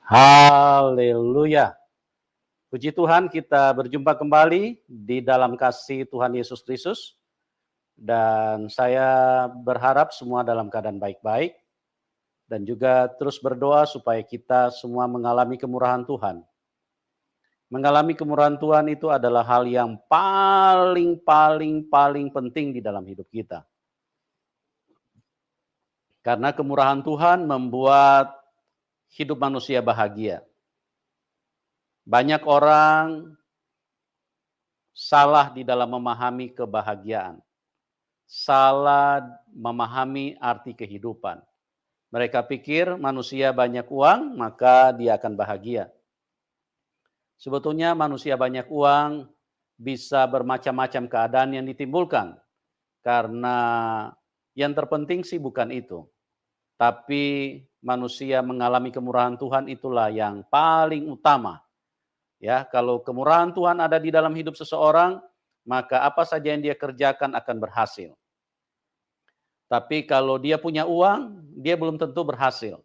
Haleluya. Puji Tuhan, kita berjumpa kembali di dalam kasih Tuhan Yesus Kristus. Dan saya berharap semua dalam keadaan baik-baik. Dan juga terus berdoa supaya kita semua mengalami kemurahan Tuhan. Mengalami kemurahan Tuhan itu adalah hal yang paling penting di dalam hidup kita. Karena kemurahan Tuhan membuat hidup manusia bahagia. Banyak orang salah di dalam memahami kebahagiaan. Salah memahami arti kehidupan. Mereka pikir manusia banyak uang, maka dia akan bahagia. Sebetulnya manusia banyak uang bisa bermacam-macam keadaan yang ditimbulkan. Karena yang terpenting sih bukan itu. Tapi manusia mengalami kemurahan Tuhan itulah yang paling utama. Ya, kalau kemurahan Tuhan ada di dalam hidup seseorang, maka apa saja yang dia kerjakan akan berhasil. Tapi kalau dia punya uang, dia belum tentu berhasil.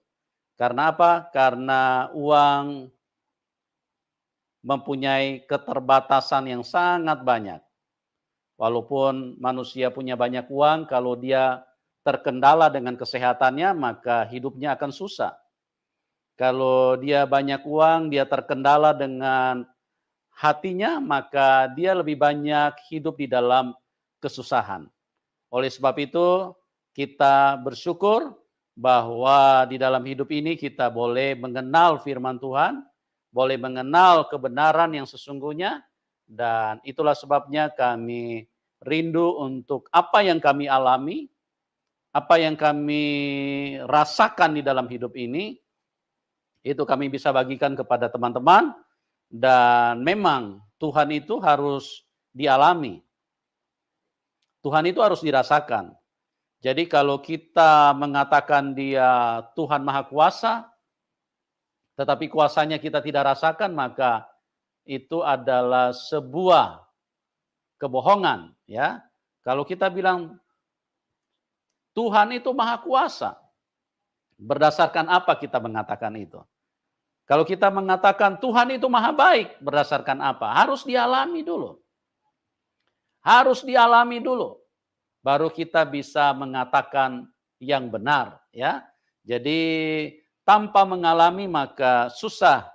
Karena apa? Karena uang mempunyai keterbatasan yang sangat banyak. Walaupun manusia punya banyak uang, kalau dia terkendala dengan kesehatannya, maka hidupnya akan susah. Kalau dia banyak uang, dia terkendala dengan hatinya, maka dia lebih banyak hidup di dalam kesusahan. Oleh sebab itu, kita bersyukur bahwa di dalam hidup ini kita boleh mengenal firman Tuhan, boleh mengenal kebenaran yang sesungguhnya, dan itulah sebabnya kami rindu untuk apa yang kami alami, apa yang kami rasakan di dalam hidup ini, itu kami bisa bagikan kepada teman-teman, dan memang Tuhan itu harus dialami. Tuhan itu harus dirasakan. Jadi kalau kita mengatakan dia Tuhan Maha Kuasa, tetapi kuasanya kita tidak rasakan, maka itu adalah sebuah kebohongan. Ya, kalau kita bilang Tuhan itu Maha Kuasa, berdasarkan apa kita mengatakan itu? Kalau kita mengatakan Tuhan itu Maha Baik, berdasarkan apa? Harus dialami dulu. Harus dialami dulu. Baru kita bisa mengatakan yang benar, ya. Jadi tanpa mengalami maka susah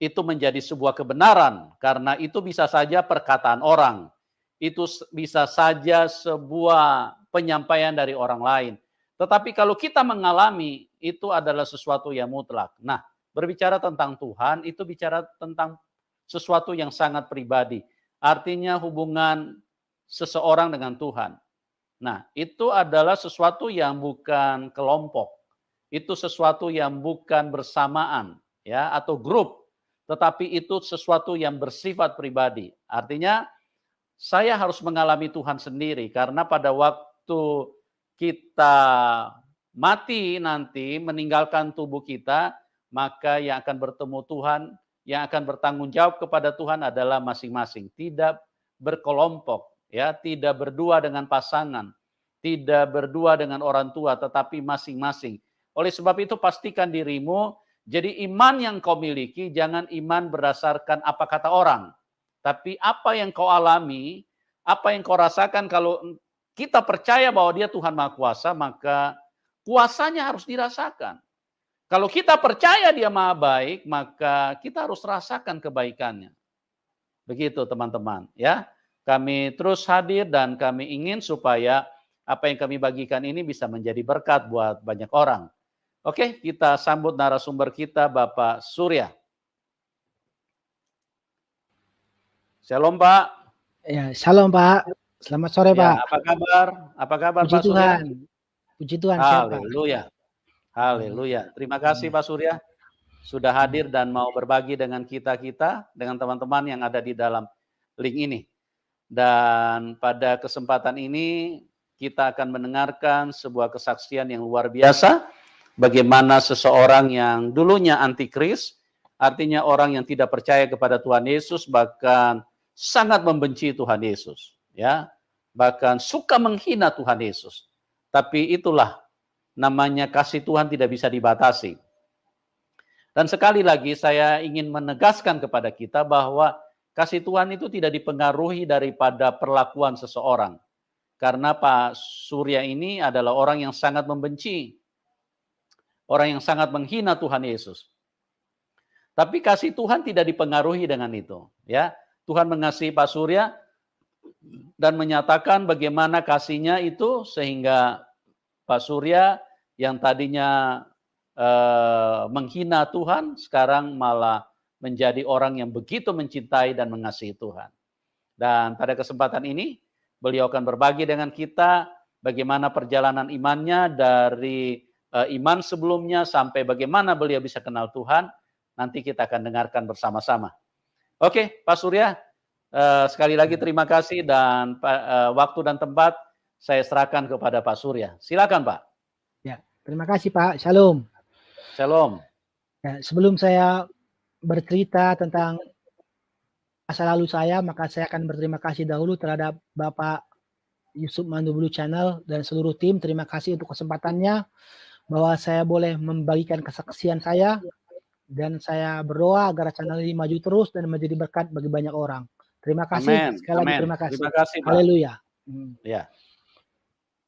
itu menjadi sebuah kebenaran, karena itu bisa saja perkataan orang. Itu bisa saja sebuah penyampaian dari orang lain. Tetapi kalau kita mengalami, itu adalah sesuatu yang mutlak. Nah, berbicara tentang Tuhan, itu bicara tentang sesuatu yang sangat pribadi. Artinya hubungan seseorang dengan Tuhan. Nah, itu adalah sesuatu yang bukan kelompok. Itu sesuatu yang bukan bersamaan, ya, atau grup. Tetapi itu sesuatu yang bersifat pribadi. Artinya, saya harus mengalami Tuhan sendiri. Karena pada waktu kita mati nanti, meninggalkan tubuh kita, maka yang akan bertemu Tuhan, yang akan bertanggung jawab kepada Tuhan adalah masing-masing. Tidak berkelompok. Ya, tidak berdua dengan pasangan, tidak berdua dengan orang tua, tetapi masing-masing. Oleh sebab itu pastikan dirimu, jadi iman yang kau miliki jangan iman berdasarkan apa kata orang, tapi apa yang kau alami, apa yang kau rasakan. Kalau kita percaya bahwa dia Tuhan Maha Kuasa, maka kuasanya harus dirasakan. Kalau kita percaya dia Maha Baik, maka kita harus rasakan kebaikannya. Begitu teman-teman, ya. Kami terus hadir dan kami ingin supaya apa yang kami bagikan ini bisa menjadi berkat buat banyak orang. Oke, kita sambut narasumber kita, Bapak Surya. Shalom, Pak. Ya, shalom, Pak. Selamat sore, ya, Pak. Apa kabar? Apa kabar, Puji Pak Surya? Tuhan. Puji Tuhan, sehat, Pak. Haleluya. Haleluya. Terima kasih, Pak Surya, sudah hadir dan mau berbagi dengan kita-kita, dengan teman-teman yang ada di dalam link ini. Dan pada kesempatan ini kita akan mendengarkan sebuah kesaksian yang luar biasa, bagaimana seseorang yang dulunya antikris, artinya orang yang tidak percaya kepada Tuhan Yesus, bahkan sangat membenci Tuhan Yesus, ya, bahkan suka menghina Tuhan Yesus. Tapi itulah namanya kasih Tuhan tidak bisa dibatasi. Dan sekali lagi saya ingin menegaskan kepada kita bahwa kasih Tuhan itu tidak dipengaruhi daripada perlakuan seseorang. Karena Pak Surya ini adalah orang yang sangat membenci, orang yang sangat menghina Tuhan Yesus. Tapi kasih Tuhan tidak dipengaruhi dengan itu, ya. Tuhan mengasihi Pak Surya dan menyatakan bagaimana kasihnya itu sehingga Pak Surya yang tadinya menghina Tuhan sekarang malah menjadi orang yang begitu mencintai dan mengasihi Tuhan. Dan pada kesempatan ini beliau akan berbagi dengan kita bagaimana perjalanan imannya dari iman sebelumnya sampai bagaimana beliau bisa kenal Tuhan. Nanti kita akan dengarkan bersama-sama. Oke, Pak Surya, sekali lagi terima kasih dan waktu dan tempat saya serahkan kepada Pak Surya. Silakan, Pak. Ya, terima kasih Pak. Shalom. Shalom. Ya, sebelum saya bercerita tentang masa lalu saya, maka saya akan berterima kasih dahulu terhadap Bapak Yusuf Mandu Blue Channel dan seluruh tim. Terima kasih untuk kesempatannya bahwa saya boleh membagikan kesaksian saya dan saya berdoa agar channel ini maju terus dan menjadi berkat bagi banyak orang. Terima kasih. Amen. Sekali lagi Amen. terima kasih. Terima kasih, Pak. Haleluya. Ya.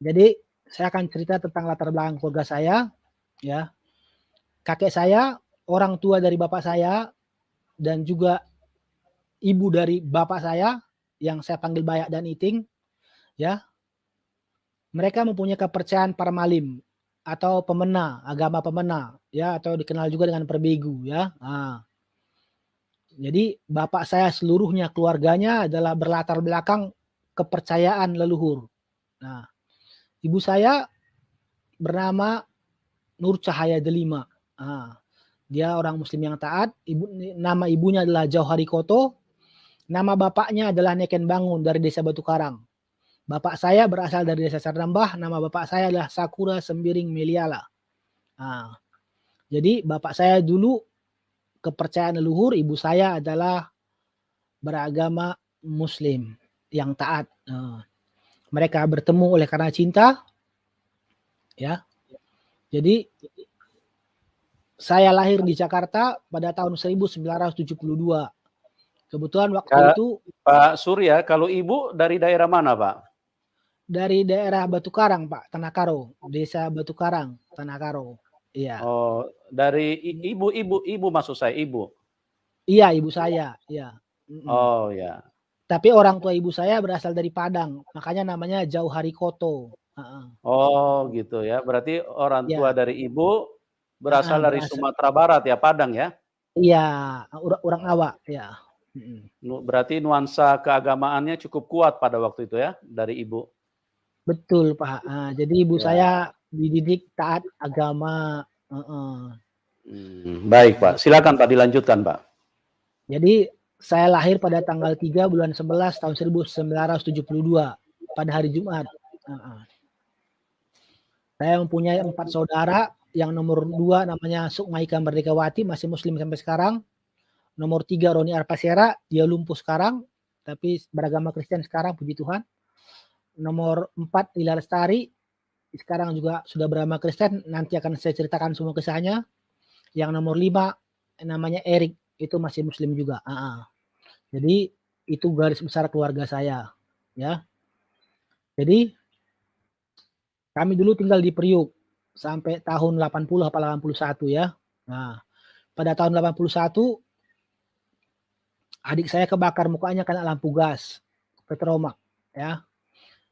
Jadi saya akan cerita tentang latar belakang keluarga saya. Ya, kakek saya, orang tua dari bapak saya, dan juga ibu dari bapak saya yang saya panggil Bayak dan Iting. Ya, mereka mempunyai kepercayaan Parmalim atau pemena, agama pemena, ya, atau dikenal juga dengan perbegu, ya. Nah, jadi bapak saya seluruhnya keluarganya adalah berlatar belakang kepercayaan leluhur. Nah, ibu saya bernama Nur Cahaya Delima. Nah, dia orang Muslim yang taat. Nama ibunya adalah Jauhari Koto. Nama bapaknya adalah Neken Bangun dari Desa Batu Karang. Bapak saya berasal dari Desa Sarnambah. Nama bapak saya adalah Sakura Sembiring Meliala. Nah, jadi bapak saya dulu kepercayaan leluhur, ibu saya adalah beragama Muslim yang taat. Mereka bertemu oleh karena cinta, ya. Jadi saya lahir di Jakarta pada tahun 1972. Kebetulan waktu itu Pak Surya, kalau ibu dari daerah mana, Pak? Dari daerah Batu Karang, Pak, Tanah Karo, Desa Batu Karang, Tanah Karo. Iya. Oh, dari ibu maksud saya, ibu. Iya, ibu saya, iya. Oh, ya. Tapi orang tua ibu saya berasal dari Padang, makanya namanya Jauhari Koto. Oh, gitu ya. Berarti orang tua dari ibu berasal dari Sumatera Barat ya, Padang ya? Iya, orang Awak, ya. Berarti nuansa keagamaannya cukup kuat pada waktu itu ya, dari ibu. Betul, Pak. Jadi ibu saya dididik taat agama. Baik, Pak. Silakan Pak, dilanjutkan, Pak. Jadi saya lahir pada tanggal 3 bulan 11 tahun 1972 pada hari Jumat. Saya mempunyai 4 saudara. Yang nomor 2 namanya Sukmaika Merdekawati, masih Muslim sampai sekarang. Nomor 3 Roni Arpasera, dia lumpuh sekarang, tapi beragama Kristen sekarang, puji Tuhan. Nomor 4 Lila Lestari, sekarang juga sudah beragama Kristen, nanti akan saya ceritakan semua kisahnya. Yang nomor 5 namanya Erik, itu masih Muslim juga. Jadi itu garis besar keluarga saya, ya. Jadi kami dulu tinggal di Priuk sampai tahun 80 atau 81 ya. Nah, pada tahun 81 adik saya kebakar mukanya kena lampu gas, petromak, ya.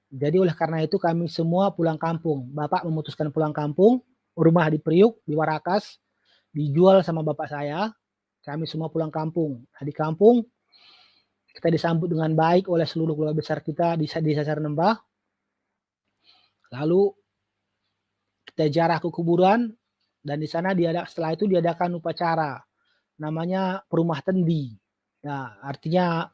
Jadi oleh karena itu kami semua pulang kampung. Bapak memutuskan pulang kampung, rumah di Priuk, di Warakas, dijual sama bapak saya. Kami semua pulang kampung. Nah, di kampung kita disambut dengan baik oleh seluruh keluarga besar kita di Desa Sarnembah. Lalu kita jarah ke kuburan dan di sana setelah itu diadakan upacara namanya perumah tendi. Ya, artinya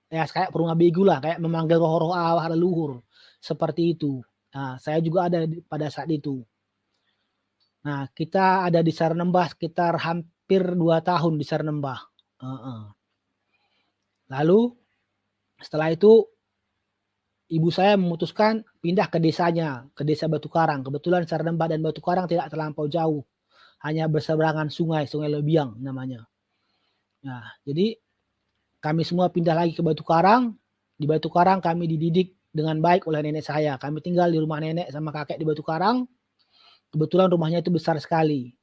ya kayak perumah begu lah, kayak memanggil roh-roh arwah leluhur. Seperti itu. Nah, saya juga ada pada saat itu. Nah, kita ada di Sarnembah sekitar hampir 2 tahun di Sarnembah. Lalu setelah itu ibu saya memutuskan pindah ke desanya, ke Desa Batu Karang. Kebetulan Sarnembah dan Batu Karang tidak terlampau jauh. hanya berseberangan Sungai Lebiang namanya. Nah, jadi kami semua pindah lagi ke Batu Karang. Di Batu Karang kami dididik dengan baik oleh nenek saya. Kami tinggal di rumah nenek sama kakek di Batu Karang. Kebetulan rumahnya itu besar sekali.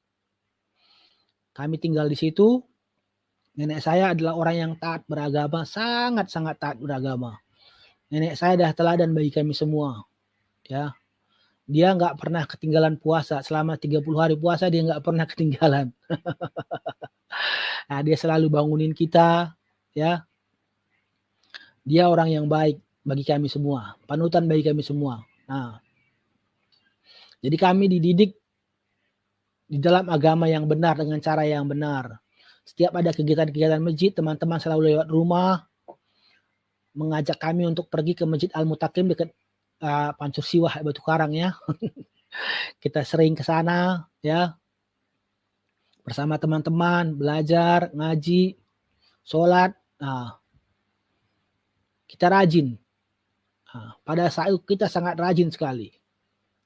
Kami tinggal di situ. Nenek saya adalah orang yang taat beragama, sangat-sangat taat beragama. Nenek saya adalah teladan bagi kami semua. Ya, dia nggak pernah ketinggalan puasa. Selama 30 hari puasa dia nggak pernah ketinggalan. Nah, dia selalu bangunin kita. Ya, dia orang yang baik bagi kami semua, panutan bagi kami semua. Nah, jadi kami dididik di dalam agama yang benar dengan cara yang benar. Setiap ada kegiatan-kegiatan masjid, teman-teman selalu lewat rumah mengajak kami untuk pergi ke Masjid Al-Mutakim dekat Pancur Siwah Batu Karang ya. Kita sering ke sana ya. Bersama teman-teman belajar, ngaji, sholat. Nah, kita rajin. Nah, pada saat itu kita sangat rajin sekali.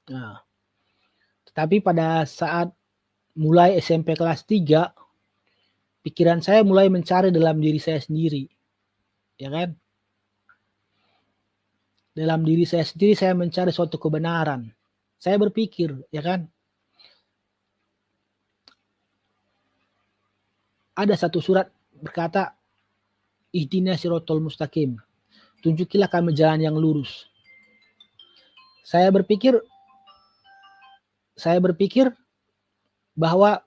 Nah, tetapi pada saat mulai SMP kelas 3, pikiran saya mulai mencari dalam diri saya sendiri. Ya kan? Dalam diri saya sendiri saya mencari suatu kebenaran. Saya berpikir, ya kan? Ada satu surat berkata, Ihdinas siratal mustaqim. Tunjukilah kami jalan yang lurus. Saya berpikir bahwa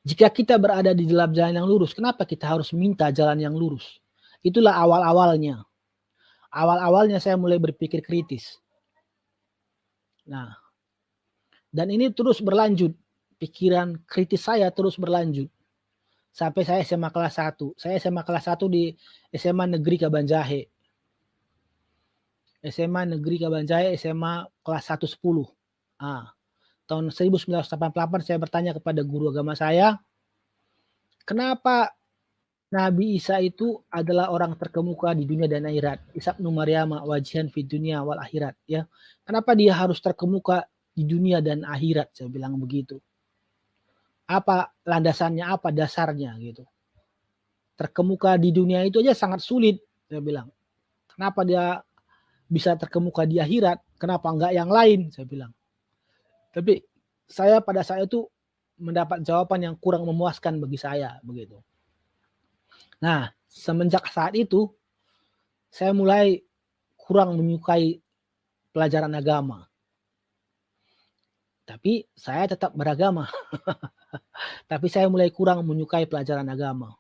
jika kita berada di dalam jalan yang lurus, kenapa kita harus minta jalan yang lurus? Itulah awal-awalnya. Awal-awalnya saya mulai berpikir kritis. Nah, dan ini terus berlanjut. Pikiran kritis saya terus berlanjut. Sampai saya SMA kelas 1. Saya SMA kelas 1 di SMA Negeri Kabanjahe. SMA Negeri Kabanjahe, SMA kelas 110. Nah, tahun 1988 saya bertanya kepada guru agama saya, kenapa Nabi Isa itu adalah orang terkemuka di dunia dan akhirat. Isa ibnu Maryam wajihan fid dunya wal akhirat ya. Kenapa dia harus terkemuka di dunia dan akhirat? Saya bilang begitu. Apa landasannya, apa dasarnya gitu. Terkemuka di dunia itu aja sangat sulit, saya bilang. Kenapa dia bisa terkemuka di akhirat? Kenapa enggak yang lain? Saya bilang. Tapi saya pada saat itu mendapat jawaban yang kurang memuaskan bagi saya begitu. Nah, semenjak saat itu saya mulai kurang menyukai pelajaran agama. Tapi saya tetap beragama. Tapi saya mulai kurang menyukai pelajaran agama.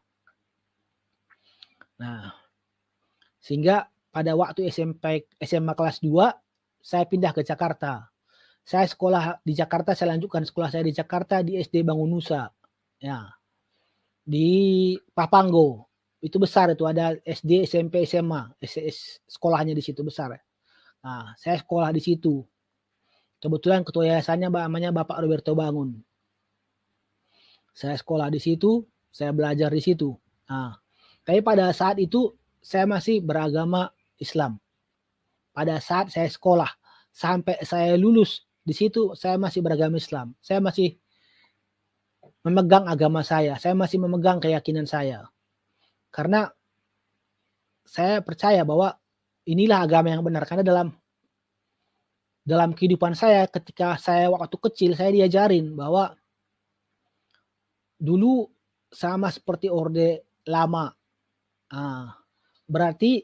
Nah, sehingga pada waktu SMA kelas 2 saya pindah ke Jakarta. Saya sekolah di Jakarta, saya lanjutkan sekolah saya di Jakarta di SD Bangun Nusa. Ya. Di Papanggo. Itu besar itu, ada SD, SMP, SMA. Sekolahnya di situ besar. Nah, saya sekolah di situ. Kebetulan ketua yayasannya namanya Bapak Roberto Bangun. Saya sekolah di situ, saya belajar di situ. Nah, tapi pada saat itu saya masih beragama Islam. Pada saat saya sekolah sampai saya lulus di situ saya masih beragama Islam. Saya masih memegang agama saya masih memegang keyakinan saya. Karena saya percaya bahwa inilah agama yang benar, karena dalam kehidupan saya ketika saya waktu kecil saya diajarin bahwa dulu sama seperti Orde Lama. Berarti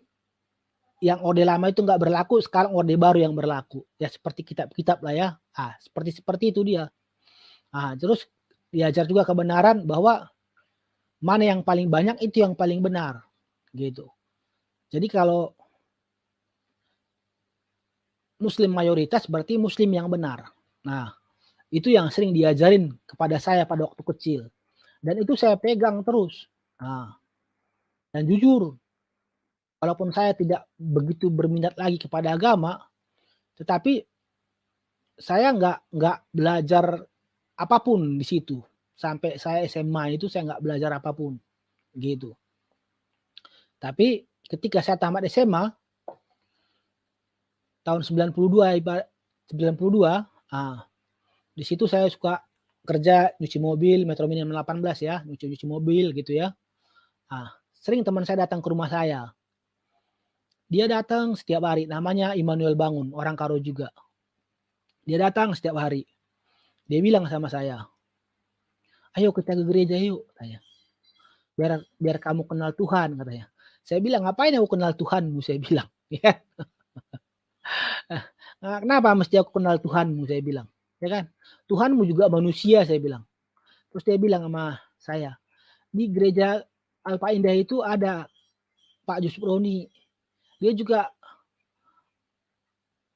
yang Orde Lama itu nggak berlaku, sekarang Orde Baru yang berlaku. Ya seperti kitab-kitab lah ya. Seperti itu dia. Terus diajar juga kebenaran bahwa mana yang paling banyak itu yang paling benar. Gitu. Jadi kalau Muslim mayoritas berarti Muslim yang benar. Nah, itu yang sering diajarin kepada saya pada waktu kecil. Dan itu saya pegang terus. Dan jujur, walaupun saya tidak begitu berminat lagi kepada agama, tetapi saya nggak belajar apapun di situ. Sampai saya SMA itu saya nggak belajar apapun. Gitu. Tapi ketika saya tamat SMA, tahun 92, di situ saya suka kerja nyuci mobil, Metro Mini 18 ya, nyuci mobil gitu ya. Sering teman saya datang ke rumah saya. Dia datang setiap hari, namanya Immanuel Bangun, orang Karo juga. Dia datang setiap hari. Dia bilang sama saya, "Ayo kita ke gereja yuk," katanya. Biar kamu kenal Tuhan, katanya. Saya bilang, "Ngapain aku kenal Tuhanmu?" Saya bilang. Ya. Kenapa mesti aku kenal Tuhanmu? Saya bilang. Ya kan? Tuhanmu juga manusia, saya bilang. Terus dia bilang sama saya, di gereja Alpha Indah itu ada Pak Jusproni. Dia juga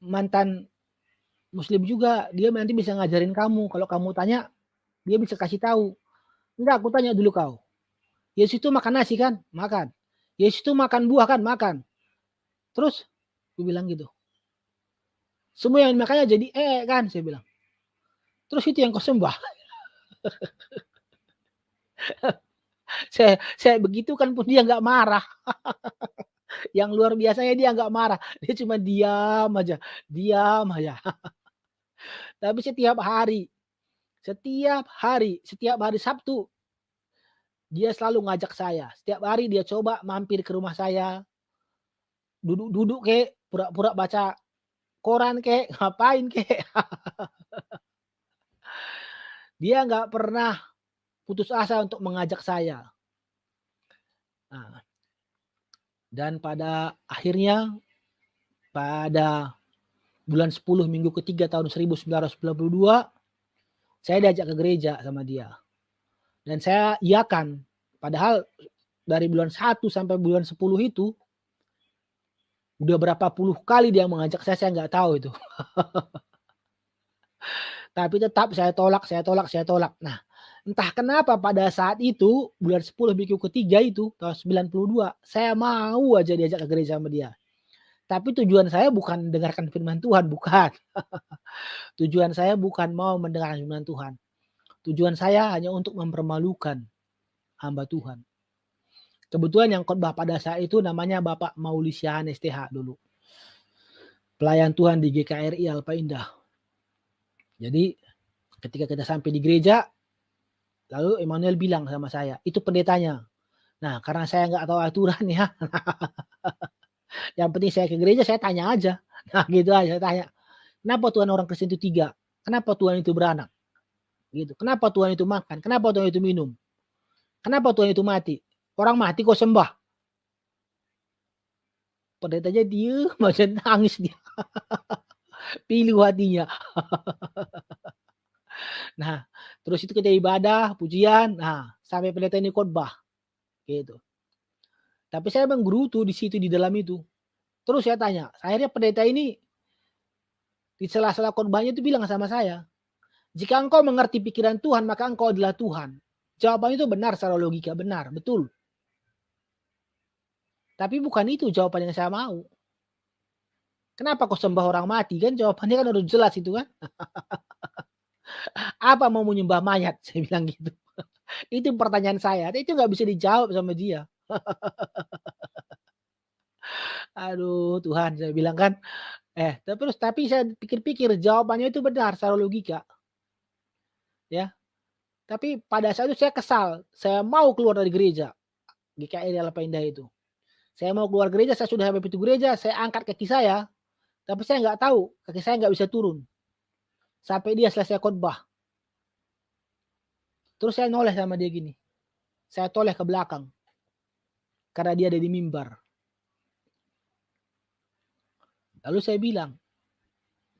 mantan Muslim juga. Dia nanti bisa ngajarin kamu. Kalau kamu tanya, dia bisa kasih tahu. Enggak, aku tanya dulu kau. Yesus itu makan nasi kan? Makan. Yesus itu makan buah kan? Makan. Terus, aku bilang gitu. Semua yang makannya jadi kan? Saya bilang. Terus itu yang kau sembah. saya begitu kan pun dia nggak marah. Yang luar biasanya dia nggak marah. Dia cuma diam aja. Tapi setiap hari Sabtu, dia selalu ngajak saya. Setiap hari dia coba mampir ke rumah saya. Duduk kek, pura-pura baca koran kek, ngapain kek. Dia nggak pernah putus asa untuk mengajak saya. Dan pada akhirnya, pada bulan 10 minggu ketiga tahun 1992, saya diajak ke gereja sama dia. Dan saya iakan. Padahal dari bulan 1 sampai bulan 10 itu, udah berapa puluh kali dia mengajak saya nggak tahu itu. Tapi tetap saya tolak. Nah, entah kenapa pada saat itu, bulan 10 minggu ketiga itu, tahun 92, saya mau aja diajak ke gereja sama dia. Tapi tujuan saya bukan mendengarkan firman Tuhan, bukan. Tujuan saya bukan mau mendengarkan firman Tuhan. Tujuan saya hanya untuk mempermalukan hamba Tuhan. Kebetulan yang khotbah pada saat itu namanya Bapak Maulus Yohanes TH dulu. Pelayan Tuhan di GKRI Alpha Indah. Jadi ketika kita sampai di gereja, lalu Immanuel bilang sama saya, itu pendetanya. Nah, karena saya nggak tahu aturan ya. Yang penting saya ke gereja, saya tanya aja. Nah, gitu aja saya tanya. Kenapa Tuhan orang Kristen itu 3? Kenapa Tuhan itu beranak? Gitu. Kenapa Tuhan itu makan? Kenapa Tuhan itu minum? Kenapa Tuhan itu mati? Orang mati kok sembah? Pendetanya dia macam nangis dia. Pilu hatinya. Nah, terus itu kita ibadah, pujian. Nah, sampai pendeta ini khotbah. Gitu. Tapi saya menggerutu di situ, di dalam itu. Terus saya tanya, akhirnya pendeta ini di sela-sela khotbahnya itu bilang sama saya, jika engkau mengerti pikiran Tuhan, maka engkau adalah Tuhan. Jawabannya itu benar secara logika, benar, betul. Tapi bukan itu jawaban yang saya mau. Kenapa kau sembah orang mati? Kan jawabannya kan udah jelas itu kan. Apa mau menyembah mayat? Saya bilang gitu. Itu pertanyaan saya. Itu nggak bisa dijawab sama dia. Aduh Tuhan, saya bilang kan. Tapi saya pikir-pikir jawabannya itu benar secara logika. Ya. Tapi pada saat itu saya kesal. Saya mau keluar dari gereja. GKRI Alpha Indah itu. Saya mau keluar gereja, saya sudah sampai pintu gereja, saya angkat kaki saya. Tapi saya nggak tahu, kaki saya nggak bisa turun. Sampai dia selesai khotbah. Terus saya noleh sama dia gini. Saya toleh ke belakang. Karena dia ada di mimbar. Lalu saya bilang,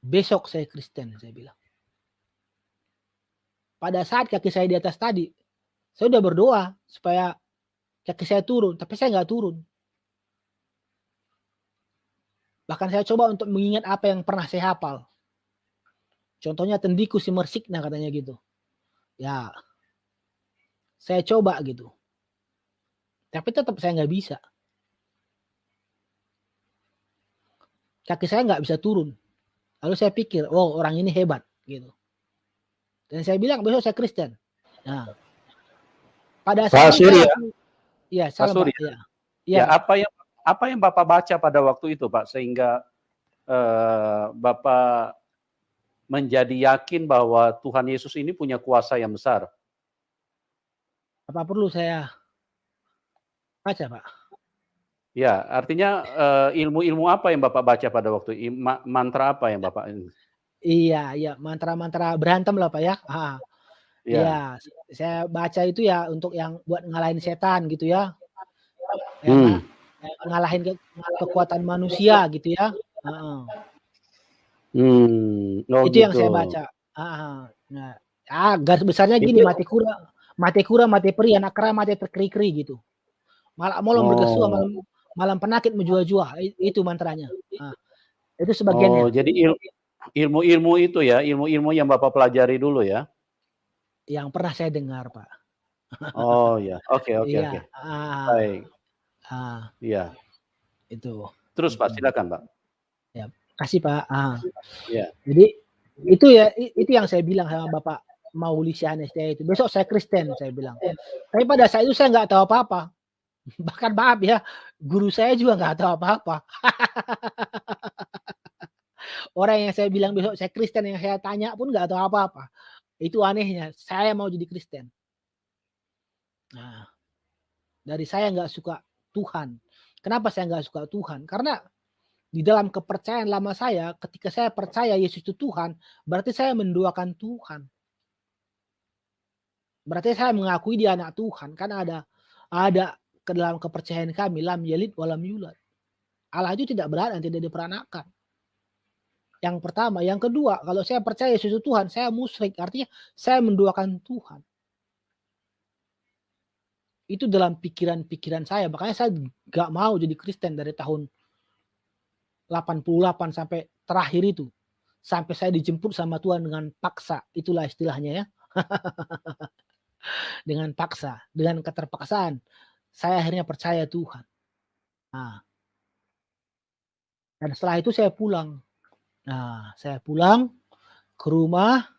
besok saya Kristen, saya bilang. Pada saat kaki saya di atas tadi, saya udah berdoa supaya kaki saya turun, tapi saya nggak turun. Bahkan saya coba untuk mengingat apa yang pernah saya hafal. Contohnya tendiku si mersikna katanya gitu. Ya, saya coba gitu. Tapi tetap saya nggak bisa. Kaki saya nggak bisa turun. Lalu saya pikir, oh orang ini hebat gitu. Dan saya bilang besok saya Kristen. Nah, pada saat itu ya, salam Pak. Ya, apa yang Bapak baca pada waktu itu, Pak, sehingga Bapak menjadi yakin bahwa Tuhan Yesus ini punya kuasa yang besar? Apa perlu saya baca, Pak? Ya, artinya ilmu-ilmu apa yang Bapak baca pada waktu mantra apa yang Bapak ini? Iya, mantra-mantra berantem lah, Pak, ya. Ya. Iya, saya baca itu ya untuk yang buat ngalahin setan gitu ya. Ya Hmm. ngalahin kekuatan manusia gitu ya. Oh Itu yang gitu. saya baca. Nah, garis besarnya gini, Itu mati kura, mati peri, anak kera, mati terkeri-keri gitu. Malam molong bergesua, malam penakit menjua-jua, itu mantranya. Itu sebagiannya. jadi ilmu-ilmu itu ya, ilmu-ilmu yang Bapak pelajari dulu ya? Yang pernah saya dengar, Pak. Oh ya, oke. Iya, Baik. Iya. itu. Terus Pak, silakan Pak. Ya, kasih Pak. Ya. Jadi itu yang saya bilang sama Bapak Maulisianes itu. Besok saya Kristen, saya bilang. Tapi pada saat itu saya nggak tahu apa-apa. Bahkan maaf ya, guru saya juga nggak tahu apa-apa. Orang yang saya bilang besok saya Kristen, yang saya tanya pun nggak tahu apa-apa. Itu anehnya, saya mau jadi Kristen. Nah, dari saya nggak suka Tuhan. Kenapa saya nggak suka Tuhan? Karena di dalam kepercayaan lama saya, ketika saya percaya Yesus itu Tuhan, berarti saya mendoakan Tuhan. Berarti saya mengakui dia anak Tuhan. Kan ada ke dalam kepercayaan kami, lam yalid walam yulad. Allah itu tidak beranak dan tidak diperanakan. Yang pertama. Yang kedua, kalau saya percaya Yesus itu Tuhan, saya musyrik. Artinya saya mendoakan Tuhan. Itu dalam pikiran-pikiran saya. Makanya saya gak mau jadi Kristen dari tahun 88 sampai terakhir itu. Sampai saya dijemput sama Tuhan dengan paksa. Itulah istilahnya ya. Dengan paksa. Dengan keterpaksaan. Saya akhirnya percaya Tuhan. Dan setelah itu saya pulang. Saya pulang ke rumah.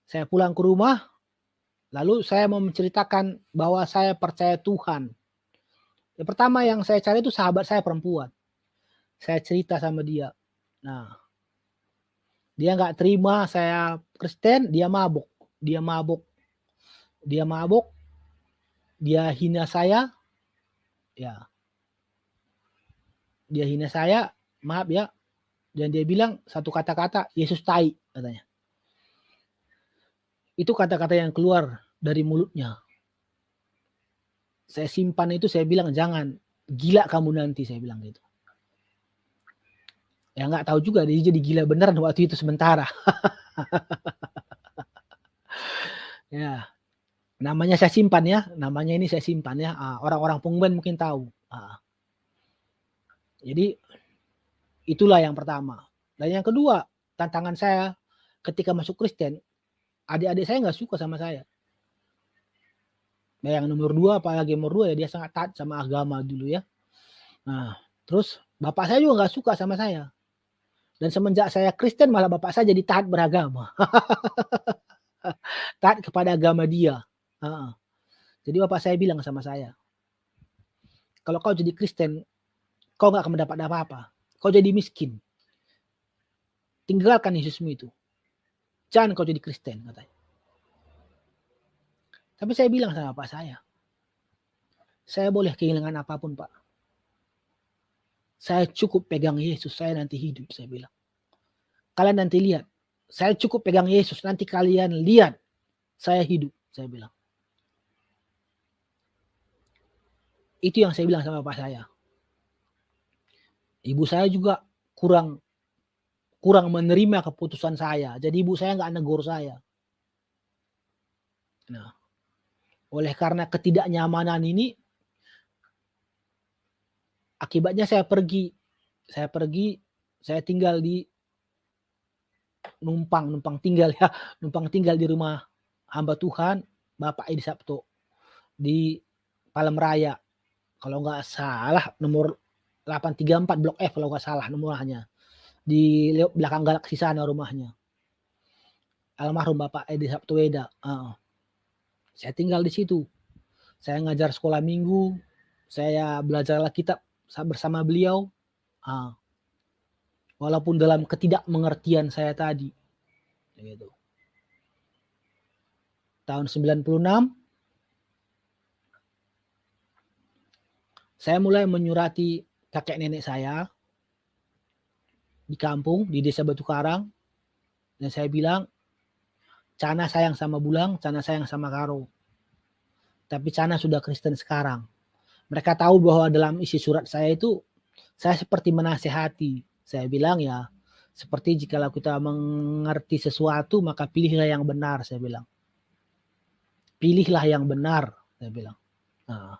Saya pulang ke rumah. Lalu saya mau menceritakan bahwa saya percaya Tuhan. Yang pertama yang saya cari itu sahabat saya perempuan. Saya cerita sama dia. Dia nggak terima saya Kristen, dia mabuk. Dia hina saya. Ya. Dia hina saya, maaf ya. Dan dia bilang satu kata-kata, Yesus tai, katanya. Itu kata-kata yang keluar dari mulutnya. Saya simpan itu, saya bilang jangan, gila kamu nanti, saya bilang gitu. Ya nggak tahu juga, dia jadi gila beneran waktu itu sementara. Ya, namanya saya simpan ya, namanya ini saya simpan ya. Orang-orang Pungben mungkin tahu. Jadi itulah yang pertama. Dan yang kedua, tantangan saya ketika masuk Kristen, adik-adik saya nggak suka sama saya. Yang nomor 2, apalagi nomor 2 ya, dia sangat taat sama agama dulu ya. Terus bapak saya juga nggak suka sama saya. Dan semenjak saya Kristen malah bapak saya jadi taat beragama. Taat kepada agama dia. Jadi bapak saya bilang sama saya, kalau kau jadi Kristen, kau nggak akan mendapat apa-apa. Kau jadi miskin. Tinggalkan Yesusmu itu. Jangan kau jadi Kristen, katanya. Tapi saya bilang sama bapak saya boleh kehilangan apapun, Pak. Saya cukup pegang Yesus, saya nanti hidup, saya bilang. Kalian nanti lihat, saya cukup pegang Yesus, nanti kalian lihat, saya hidup, saya bilang. Itu yang saya bilang sama bapak saya. Ibu saya juga kurang menerima keputusan saya. Jadi ibu saya nggak negur saya. Oleh karena ketidaknyamanan ini, akibatnya saya tinggal di numpang tinggal di rumah hamba Tuhan, Bapak Edi Sabto di Palem Raya. Kalau nggak salah nomor 834 Blok F kalau nggak salah nomornya. Di belakang Galaksi sana rumahnya. Almarhum Bapak Edi Sabto Weda. Saya tinggal di situ. Saya ngajar sekolah minggu, saya belajar Alkitab bersama beliau. walaupun dalam ketidakmengertian saya tadi. Gitu. Tahun 96, saya mulai menyurati kakek nenek saya di kampung, di desa Batu Karang, dan saya bilang, Cana sayang sama Bulang, Cana sayang sama Karo. Tapi Cana sudah Kristen sekarang. Mereka tahu bahwa dalam isi surat saya itu, saya seperti menasehati. Saya bilang ya, seperti jikalau kita mengerti sesuatu, maka pilihlah yang benar, saya bilang. Pilihlah yang benar, saya bilang. Nah,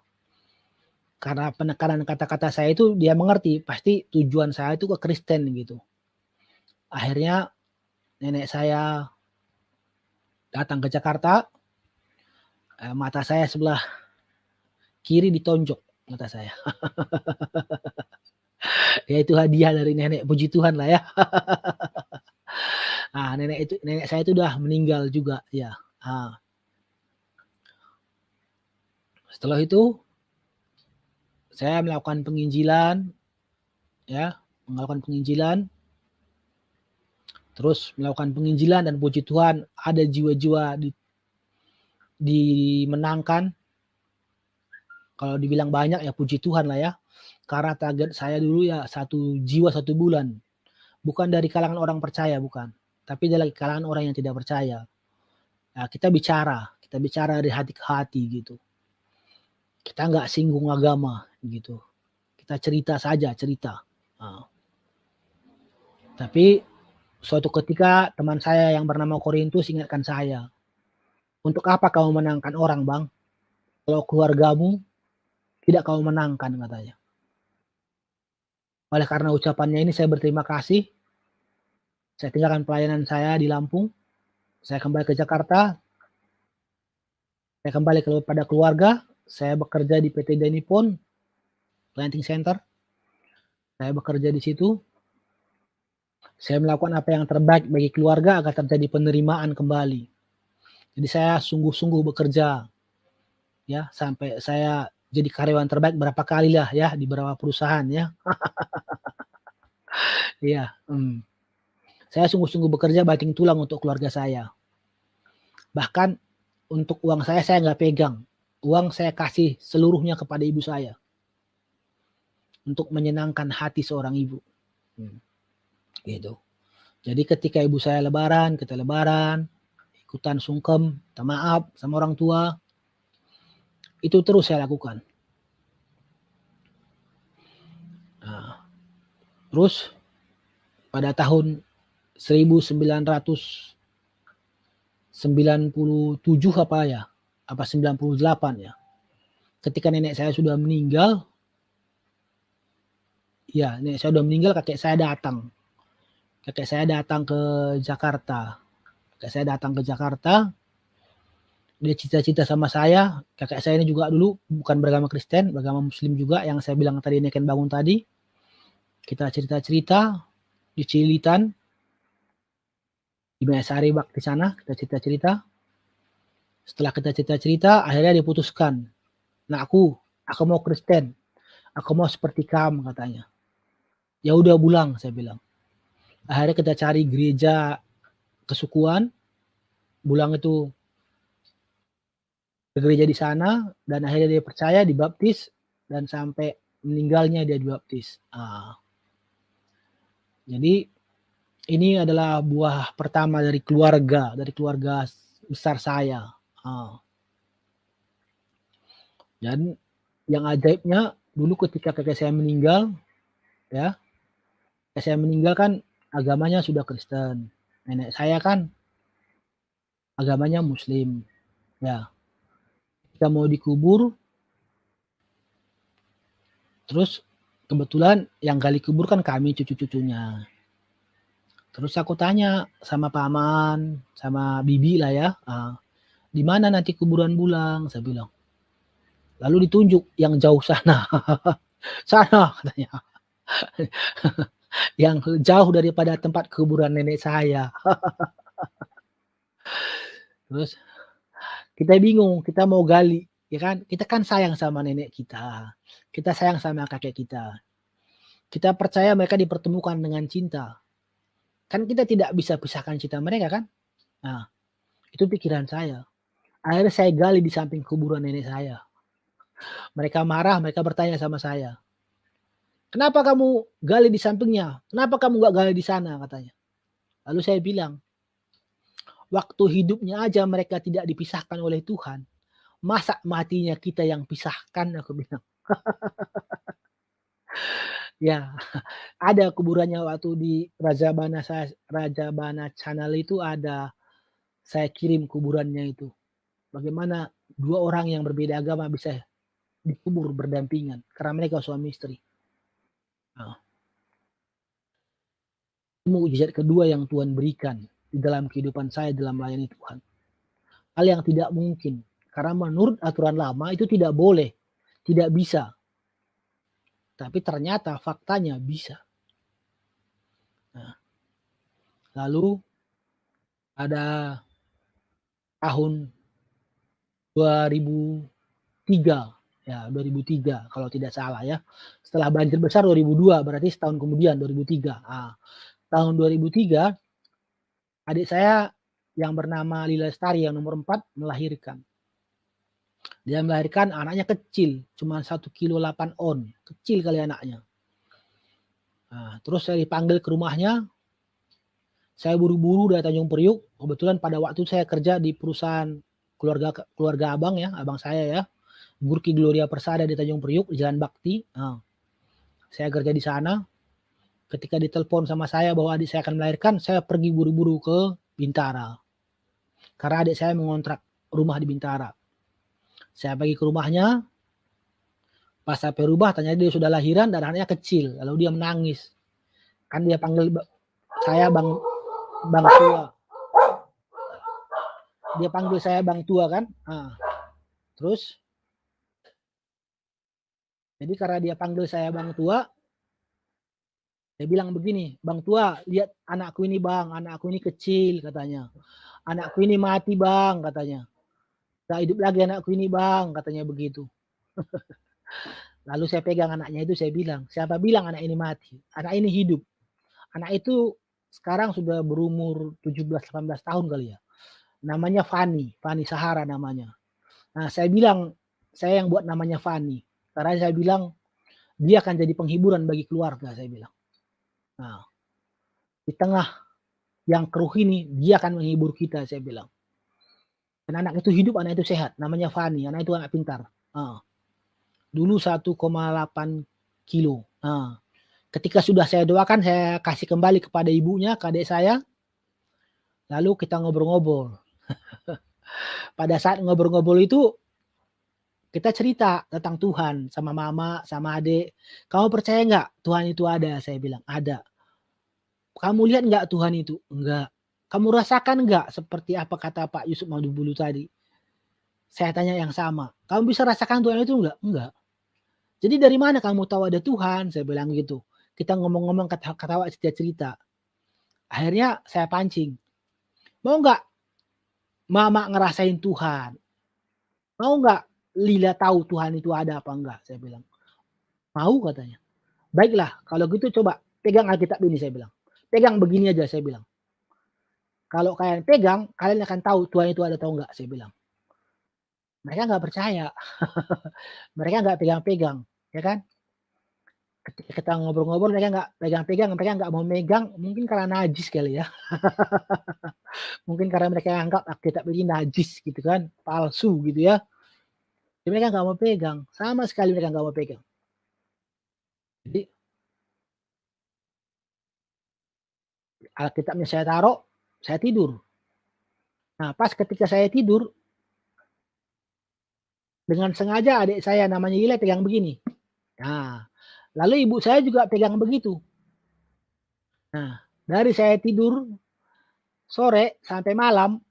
karena penekanan kata-kata saya itu dia mengerti, pasti tujuan saya itu ke Kristen gitu. Akhirnya nenek saya datang ke Jakarta, mata saya sebelah kiri ditonjok mata saya. Ya itu hadiah dari nenek, puji Tuhan lah ya. Nah, nenek saya itu udah meninggal juga ya. Nah, setelah itu saya melakukan penginjilan, ya, terus melakukan penginjilan dan puji Tuhan ada jiwa-jiwa dimenangkan. Kalau dibilang banyak ya puji Tuhan lah ya. Karena target saya dulu ya 1 jiwa 1 bulan. Bukan dari kalangan orang percaya, bukan. Tapi dari kalangan orang yang tidak percaya. Nah, kita bicara dari hati ke hati gitu. Kita nggak singgung agama gitu. Kita cerita saja, cerita. Nah. Tapi suatu ketika teman saya yang bernama Korintus ingatkan saya, untuk apa kau menangkan orang, Bang? Kalau keluargamu tidak kau menangkan, katanya. Oleh karena ucapannya ini saya berterima kasih. Saya tinggalkan pelayanan saya di Lampung. Saya kembali ke Jakarta. Saya kembali kepada keluarga. Saya bekerja di PT Denipon Planting Center. Saya bekerja di situ. Saya melakukan apa yang terbaik bagi keluarga agar terjadi penerimaan kembali. Jadi saya sungguh-sungguh bekerja, ya, sampai saya jadi karyawan terbaik berapa kali lah ya di beberapa perusahaan ya. Iya. Saya sungguh-sungguh bekerja banting tulang untuk keluarga saya. Bahkan untuk uang saya nggak pegang. Uang saya kasih seluruhnya kepada ibu saya. Untuk menyenangkan hati seorang ibu. Gitu. Jadi ketika ibu saya lebaran, kita lebaran, ikutan sungkem, minta maaf sama orang tua. Itu terus saya lakukan. Nah, terus pada tahun 1997 apa ya? Apa 98 ya? Ketika nenek saya sudah meninggal, ya, nenek saya sudah meninggal, kakek saya datang. Kakek saya datang ke Jakarta. Dia cita-cita sama saya. Kakek saya ini juga dulu bukan beragama Kristen, beragama Muslim juga yang saya bilang tadi, Neken bangun tadi. Kita cerita-cerita di Cilitan, di Mayasari Bakti sana, kita cerita-cerita. Setelah kita cerita-cerita, akhirnya diputuskan. Nah, aku mau Kristen. Aku mau seperti kamu, katanya. Ya udah, Bulang, saya bilang. Akhirnya kita cari gereja kesukuan. Bulang itu ke gereja di sana, dan akhirnya dia percaya, dibaptis, dan sampai meninggalnya dia dibaptis. Jadi ini adalah buah pertama dari keluarga besar saya. Dan yang ajaibnya, dulu ketika kakek saya meninggal, ya, kakek saya meninggal kan agamanya sudah Kristen. Nenek saya kan agamanya Muslim. Ya. Kita mau dikubur, terus kebetulan yang gali kubur kan kami, cucu-cucunya. Terus aku tanya sama paman, sama bibi lah ya, di mana nanti kuburan Bulang, saya bilang. Lalu ditunjuk yang jauh sana. Sana, katanya. Yang jauh daripada tempat kuburan nenek saya. Terus kita bingung, kita mau gali, ya kan? Kita kan sayang sama nenek kita. Kita sayang sama kakek kita. Kita percaya mereka dipertemukan dengan cinta. Kan kita tidak bisa pisahkan cinta mereka kan? Nah, itu pikiran saya. Akhirnya saya gali di samping kuburan nenek saya. Mereka marah, mereka bertanya sama saya, "Kenapa kamu gali di sampingnya? Kenapa kamu nggak gali di sana?" katanya. Lalu saya bilang, "Waktu hidupnya aja mereka tidak dipisahkan oleh Tuhan. Masa matinya kita yang pisahkan?" Aku bilang. Ya, ada kuburannya waktu di Rajabana Channel itu ada, saya kirim kuburannya itu. Bagaimana 2 orang yang berbeda agama bisa dikubur berdampingan karena mereka suami istri. Nah, mukjizat kedua yang Tuhan berikan di dalam kehidupan saya dalam melayani Tuhan. Hal yang tidak mungkin, karena menurut aturan lama itu tidak boleh, tidak bisa. Tapi ternyata faktanya bisa. Nah, lalu ada tahun 2003, ya 2003 kalau tidak salah ya. Setelah banjir besar 2002, berarti setahun kemudian 2003. Tahun 2003 adik saya yang bernama Lila Lestari yang nomor 4 melahirkan. Dia melahirkan anaknya kecil, cuma 1 kilo 8 on, kecil kali anaknya. Nah, terus saya dipanggil ke rumahnya, saya buru-buru dari Tanjung Priuk, kebetulan pada waktu saya kerja di perusahaan keluarga abang ya, abang saya ya, Burki Gloria Persada di Tanjung Priuk, di Jalan Bakti. Nah, saya kerja di sana. Ketika ditelepon sama saya bahwa adik saya akan melahirkan, saya pergi buru-buru ke Bintara. Karena adik saya mengontrak rumah di Bintara. Saya pergi ke rumahnya, pas sampai rumah tanya dia sudah lahiran dan anaknya kecil, lalu dia menangis. Kan dia panggil saya bang tua. Dia panggil saya bang tua kan. Nah, terus jadi karena dia panggil saya bang tua, dia bilang begini, "Bang tua, lihat anakku ini bang, anakku ini kecil," katanya. "Anakku ini mati bang," katanya. "Gak hidup lagi anakku ini bang," katanya begitu. Lalu saya pegang anaknya itu, saya bilang, "Siapa bilang anak ini mati? Anak ini hidup." Anak itu sekarang sudah berumur 17-18 tahun kali ya. Namanya Fani Sahara namanya. Nah, saya bilang, saya yang buat namanya Fani. Karena saya bilang, dia akan jadi penghiburan bagi keluarga, saya bilang. Nah, di tengah yang keruh ini, dia akan menghibur kita, saya bilang. Dan anak itu hidup, anak itu sehat. Namanya Fani, anak itu anak pintar. Nah, dulu 1,8 kilo. Nah, ketika sudah saya doakan, saya kasih kembali kepada ibunya, ke adik saya. Lalu kita ngobrol-ngobrol. Pada saat ngobrol-ngobrol itu, kita cerita tentang Tuhan sama mama, sama adik. "Kamu percaya nggak Tuhan itu ada?" Saya bilang, "Ada." "Kamu lihat nggak Tuhan itu?" "Enggak." "Kamu rasakan nggak seperti apa kata Pak Yusuf Madubulu tadi?" Saya tanya yang sama. "Kamu bisa rasakan Tuhan itu enggak?" "Enggak." "Jadi dari mana kamu tahu ada Tuhan?" Saya bilang gitu. Kita ngomong-ngomong, ketawa cerita-cerita. Akhirnya saya pancing. "Mau nggak mama ngerasain Tuhan? Mau nggak Lila tahu Tuhan itu ada apa enggak?" Saya bilang. "Mau," katanya. "Baiklah, kalau gitu coba pegang Alkitab ini," saya bilang. "Pegang begini aja," saya bilang. "Kalau kalian pegang, kalian akan tahu Tuhan itu ada atau enggak," saya bilang. Mereka nggak percaya. Mereka nggak pegang-pegang, ya kan. Ketika kita ngobrol-ngobrol mereka nggak pegang-pegang, mereka nggak mau megang, mungkin karena najis kali ya. Mungkin karena mereka anggap Alkitab ini najis gitu kan, palsu gitu ya. Jadi mereka nggak mau pegang, sama sekali mereka nggak mau pegang. Jadi Alkitabnya saya taruh, saya tidur. Nah, pas ketika saya tidur, dengan sengaja adik saya namanya Ile pegang begini. Nah, lalu ibu saya juga pegang begitu. Nah, dari saya tidur sore sampai malam,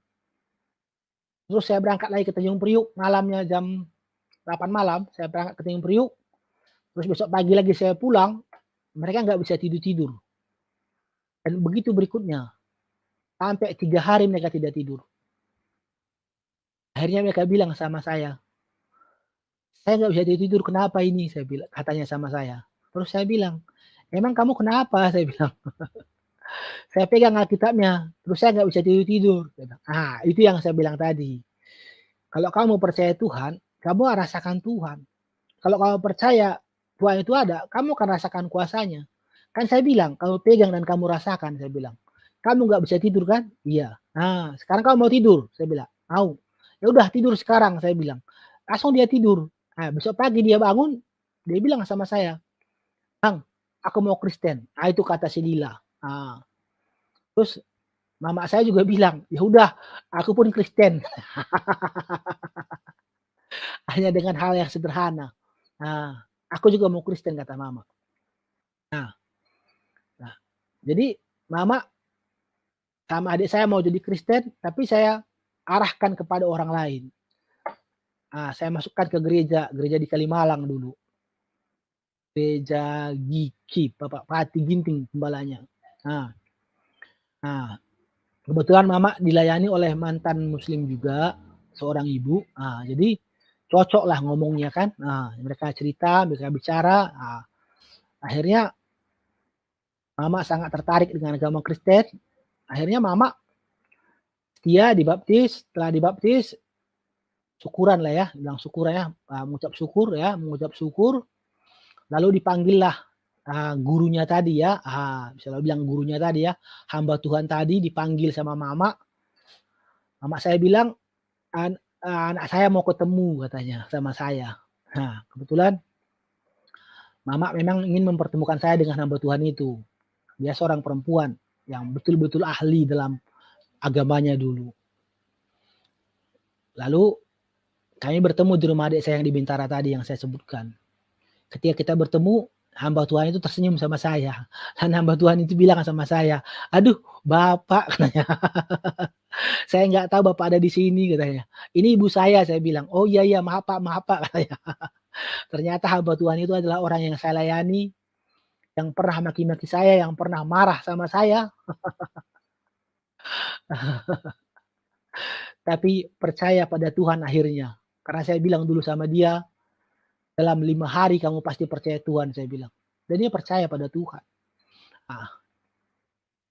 terus saya berangkat lagi ke Tanjung Priuk, malamnya jam 8 malam, saya berangkat ke Tanjung Priuk, terus besok pagi lagi saya pulang, mereka nggak bisa tidur-tidur. Dan begitu berikutnya, sampai 3 hari mereka tidak tidur. Akhirnya mereka bilang sama saya nggak bisa tidur, kenapa ini? Saya bilang, katanya sama saya. Terus saya bilang, emang kamu kenapa? Saya bilang. Saya pegang Alkitabnya, terus saya nggak bisa tidur-tidur. Ah, itu yang saya bilang tadi. Kalau kamu percaya Tuhan, kamu akan rasakan Tuhan. Kalau kamu percaya Tuhan itu ada, kamu akan rasakan kuasanya. Kan saya bilang, kamu pegang dan kamu rasakan, saya bilang. Kamu nggak bisa tidur kan? Iya. Nah, sekarang kamu mau tidur, saya bilang. Mau. Ya udah tidur sekarang, saya bilang. Langsung dia tidur. Nah, besok pagi dia bangun, dia bilang sama saya, Bang, aku mau Kristen. Nah, itu kata si Lila. Nah, terus mama saya juga bilang, ya udah, aku pun Kristen. Hanya dengan hal yang sederhana. Nah, aku juga mau Kristen kata mama. Nah, jadi mama sama adik saya mau jadi Kristen, tapi saya arahkan kepada orang lain. Nah, saya masukkan ke gereja di Kalimalang dulu. Gereja Giki, Bapak Pati Ginting gembalanya. Nah, kebetulan mama dilayani oleh mantan muslim juga, seorang ibu. Nah, jadi cocok lah ngomongnya kan. Nah, mereka cerita, mereka bicara. Nah, akhirnya mama sangat tertarik dengan agama Kristen. Akhirnya mama dia dibaptis. Setelah dibaptis, syukuran lah ya, bilang syukur ya, mengucap syukur. Lalu dipanggillah gurunya tadi ya, bisa bilang gurunya tadi ya, hamba Tuhan tadi dipanggil sama mama. Mama saya bilang, anak saya mau ketemu katanya sama saya. Nah, kebetulan mama memang ingin mempertemukan saya dengan hamba Tuhan itu. Dia seorang perempuan yang betul-betul ahli dalam agamanya dulu. Lalu kami bertemu di rumah adik saya yang di Bintara tadi yang saya sebutkan. Ketika kita bertemu, hamba Tuhan itu tersenyum sama saya. Dan hamba Tuhan itu bilang sama saya, aduh Bapak katanya. Saya nggak tahu Bapak ada di sini katanya. Ini ibu saya bilang. Oh iya maaf Pak katanya. Ternyata hamba Tuhan itu adalah orang yang saya layani, yang pernah maki-maki saya, yang pernah marah sama saya. Tapi percaya pada Tuhan akhirnya. Karena saya bilang dulu sama dia, dalam 5 hari kamu pasti percaya Tuhan, saya bilang. Dan dia percaya pada Tuhan.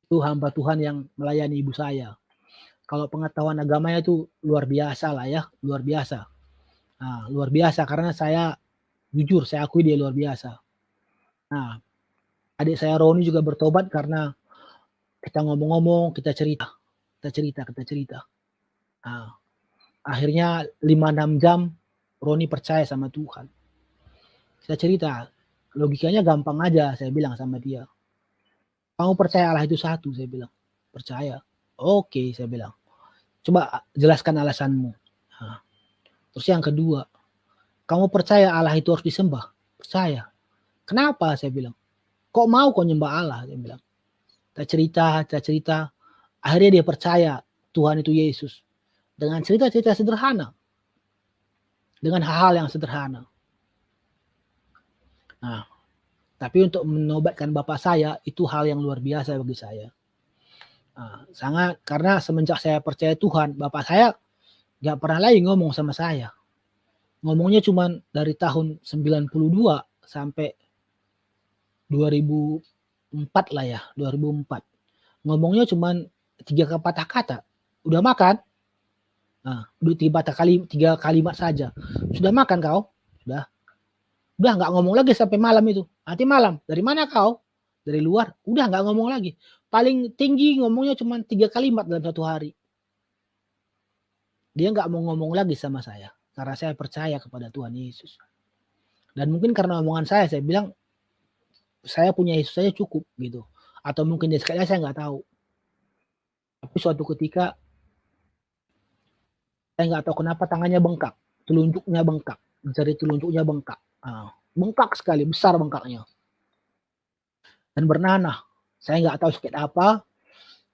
Itu hamba Tuhan yang melayani ibu saya. Kalau pengetahuan agamanya itu luar biasa lah ya, luar biasa. Luar biasa karena saya jujur, saya akui dia luar biasa. Nah, adik saya Roni juga bertobat karena kita ngomong-ngomong, kita cerita. Akhirnya 5-6 jam Roni percaya sama Tuhan. Saya cerita, logikanya gampang aja, saya bilang sama dia. Kamu percaya Allah itu satu, saya bilang. Percaya. Oke, saya bilang. Coba jelaskan alasanmu. Terus yang kedua, kamu percaya Allah itu harus disembah? Percaya. Kenapa? Saya bilang. Kok mau kau nyembah Allah? Saya bilang. Kita cerita. Akhirnya dia percaya Tuhan itu Yesus. Dengan cerita-cerita sederhana. Dengan hal-hal yang sederhana. Nah, tapi untuk menobatkan bapak saya, itu hal yang luar biasa bagi saya. Sangat, karena semenjak saya percaya Tuhan, bapak saya gak pernah lagi ngomong sama saya. Ngomongnya cuma dari tahun 92 sampai 2004 lah ya, 2004. Ngomongnya cuma 3 patah kata. Udah makan? Udah 3 kalimat saja. Sudah makan kau? Sudah. Udah nggak ngomong lagi sampai malam itu. Nanti malam, dari mana kau? Dari luar. Udah nggak ngomong lagi. Paling tinggi ngomongnya cuma 3 kalimat dalam 1 hari. Dia nggak mau ngomong lagi sama saya. Karena saya percaya kepada Tuhan Yesus. Dan mungkin karena omongan saya bilang, saya punya Yesus saja cukup gitu. Atau mungkin dia sekali saya nggak tahu. Tapi suatu ketika, saya nggak tahu kenapa tangannya bengkak. Telunjuknya bengkak. Jari telunjuknya bengkak. Bengkak sekali, besar bengkaknya. Dan bernanah. Saya nggak tahu sakit apa.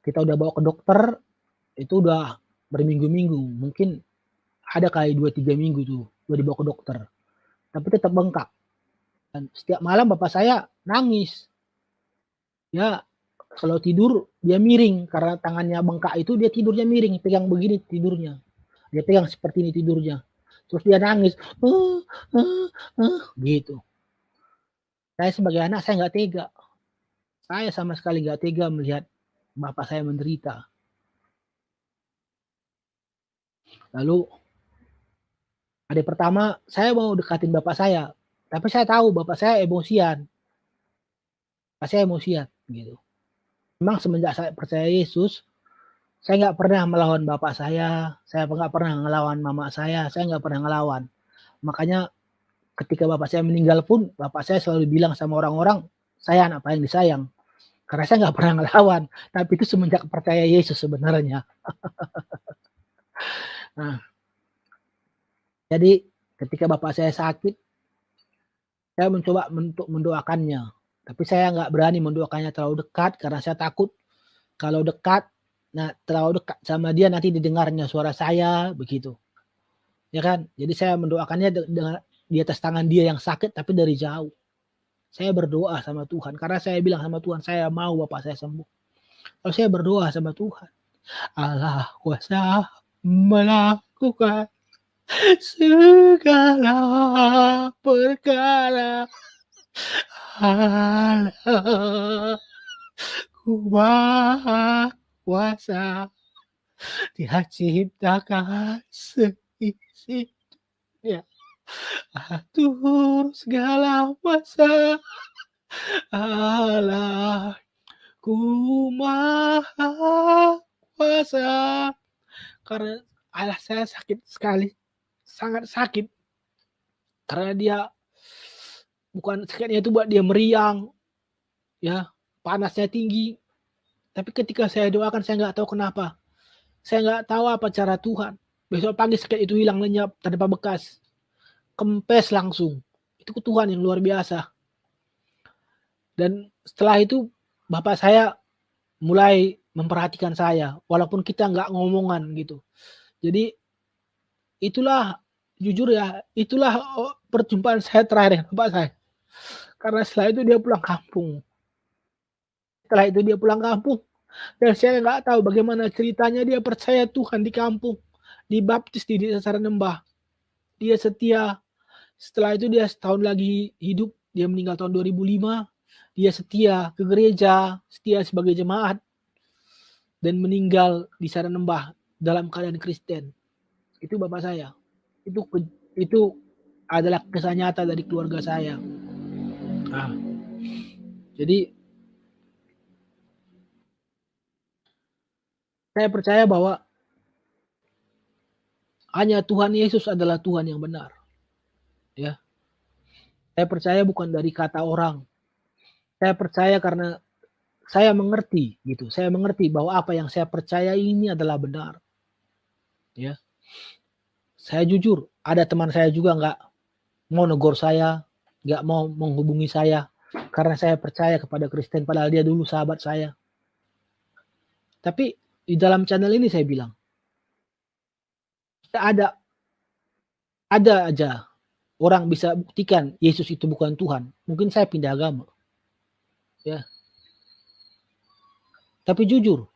Kita udah bawa ke dokter. Itu udah berminggu-minggu. Mungkin ada kali 2-3 minggu tuh. Udah dibawa ke dokter. Tapi tetap bengkak. Dan setiap malam bapak saya nangis. Ya, kalau tidur dia miring. Karena tangannya bengkak itu dia tidurnya miring. Pegang begini tidurnya. Dia pegang seperti ini tidurnya. Terus dia nangis. Gitu. Saya sebagai anak saya nggak tega. Saya sama sekali nggak tega melihat bapak saya menderita. Lalu hari pertama saya mau dekatin bapak saya, tapi saya tahu bapak saya emosian. Bapak saya emosian gitu. Memang semenjak saya percaya Yesus, saya nggak pernah melawan bapak saya nggak pernah ngelawan mama saya nggak pernah ngelawan. Makanya ketika bapak saya meninggal pun, bapak saya selalu bilang sama orang-orang, saya anak paling disayang. Karena saya nggak pernah ngelawan. Tapi itu semenjak percaya Yesus sebenarnya. Nah, jadi ketika bapak saya sakit, saya mencoba untuk mendoakannya. Tapi saya nggak berani mendoakannya terlalu dekat karena saya takut kalau dekat, nah terlalu dekat sama dia nanti didengarnya suara saya begitu. Ya kan? Jadi saya mendoakannya dengan di atas tangan dia yang sakit tapi dari jauh. Saya berdoa sama Tuhan karena saya bilang sama Tuhan, saya mau bapak saya sembuh. Lalu saya berdoa sama Tuhan, Allah kuasa melakukan segala perkara. Allah maha kuasa, Dia ciptakan seisi dunia, atur segala masa. Allah ku maha kuasa. Karena ayah saya sakit sekali, sangat sakit. Karena dia bukan sakitnya itu buat dia meriang, ya panasnya tinggi. Tapi ketika saya doakan saya nggak tahu kenapa. Saya nggak tahu apa cara Tuhan. Besok pagi sakit itu hilang lenyap tanpa bekas. Kempes langsung. Itu Tuhan yang luar biasa. Dan setelah itu bapak saya mulai memperhatikan saya. Walaupun kita nggak ngomongan gitu. Jadi itulah jujur ya, itulah perjumpaan saya terakhir dengan bapak saya. Karena setelah itu dia pulang kampung. Setelah itu dia pulang kampung. Dan saya nggak tahu bagaimana ceritanya dia percaya Tuhan di kampung. Dibaptis di desa Saranembah. Dia setia. Setelah itu dia setahun lagi hidup. Dia meninggal tahun 2005. Dia setia ke gereja. Setia sebagai jemaat. Dan meninggal di Saranembah dalam keadaan Kristen. Itu bapak saya. Itu adalah kisah nyata dari keluarga saya. Nah, jadi saya percaya bahwa hanya Tuhan Yesus adalah Tuhan yang benar. Ya. Saya percaya bukan dari kata orang. Saya percaya karena saya mengerti gitu. Saya mengerti bahwa apa yang saya percaya ini adalah benar. Ya. Saya jujur, ada teman saya juga nggak mau negor saya, nggak mau menghubungi saya karena saya percaya kepada Kristen padahal dia dulu sahabat saya. Tapi di dalam channel ini saya bilang, ada aja orang bisa buktikan Yesus itu bukan Tuhan. Mungkin saya pindah agama. Ya. Tapi jujur,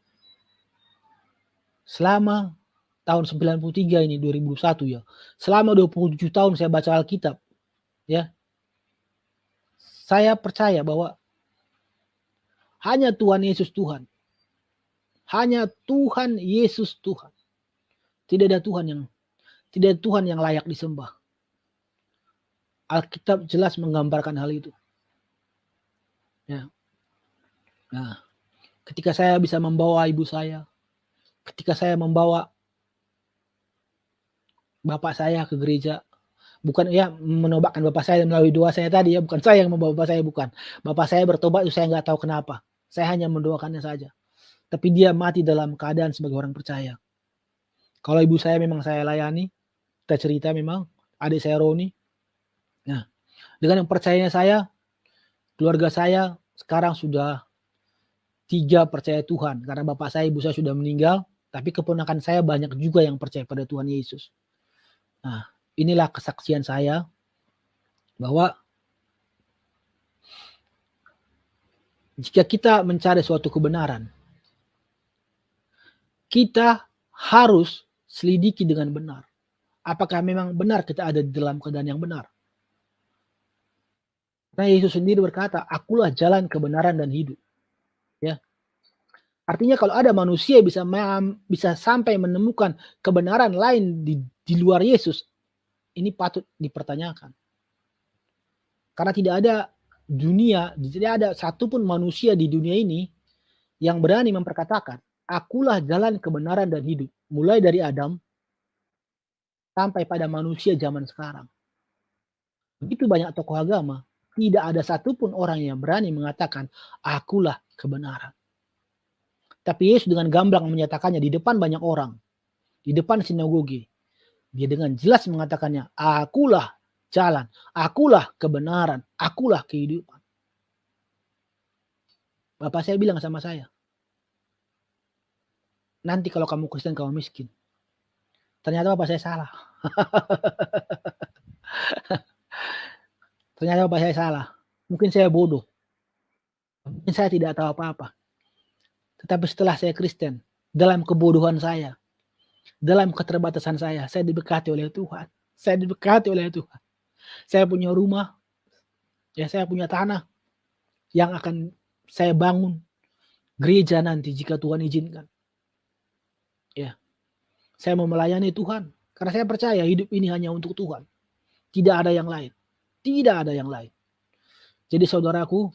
selama tahun 93 ini 2001 ya. Selama 27 tahun saya baca Alkitab. Ya. Saya percaya bahwa hanya Tuhan Yesus Tuhan. Hanya Tuhan Yesus Tuhan. Tidak ada Tuhan yang layak disembah. Alkitab jelas menggambarkan hal itu. Ya. Nah, ketika saya bisa membawa ibu saya, ketika saya membawa bapak saya ke gereja, bukan ya menobatkan bapak saya melalui doa saya tadi ya, bukan saya yang membawa bapak saya, bukan. Bapak saya bertobat itu saya nggak tahu kenapa. Saya hanya mendoakannya saja. Tapi dia mati dalam keadaan sebagai orang percaya. Kalau ibu saya memang saya layani, kita cerita memang, adik saya Roni. Nah, dengan yang percayanya saya, keluarga saya sekarang sudah 3 percaya Tuhan. Karena bapak saya, ibu saya sudah meninggal, tapi keponakan saya banyak juga yang percaya pada Tuhan Yesus. Nah, inilah kesaksian saya bahwa jika kita mencari suatu kebenaran, kita harus selidiki dengan benar. Apakah memang benar kita ada di dalam keadaan yang benar? Karena Yesus sendiri berkata, akulah jalan kebenaran dan hidup. Ya. Artinya kalau ada manusia bisa sampai menemukan kebenaran lain di luar Yesus, ini patut dipertanyakan. Karena tidak ada satupun manusia di dunia ini yang berani memperkatakan, akulah jalan kebenaran dan hidup. Mulai dari Adam sampai pada manusia zaman sekarang. Begitu banyak tokoh agama, tidak ada satupun orang yang berani mengatakan, akulah kebenaran. Tapi Yesus dengan gamblang menyatakannya di depan banyak orang, di depan sinagoge. Dia dengan jelas mengatakannya, akulah jalan, akulah kebenaran, akulah kehidupan. Bapak saya bilang sama saya, nanti kalau kamu Kristen kamu miskin. Ternyata bapak saya salah. Ternyata bapak saya salah. Mungkin saya bodoh. Mungkin saya tidak tahu apa-apa. Tetapi setelah saya Kristen, dalam kebodohan saya, dalam keterbatasan saya diberkati oleh Tuhan. Saya diberkati oleh Tuhan. Saya punya rumah, ya saya punya tanah yang akan saya bangun gereja nanti jika Tuhan izinkan. Ya, saya mau melayani Tuhan karena saya percaya hidup ini hanya untuk Tuhan. Tidak ada yang lain. Tidak ada yang lain. Jadi saudaraku,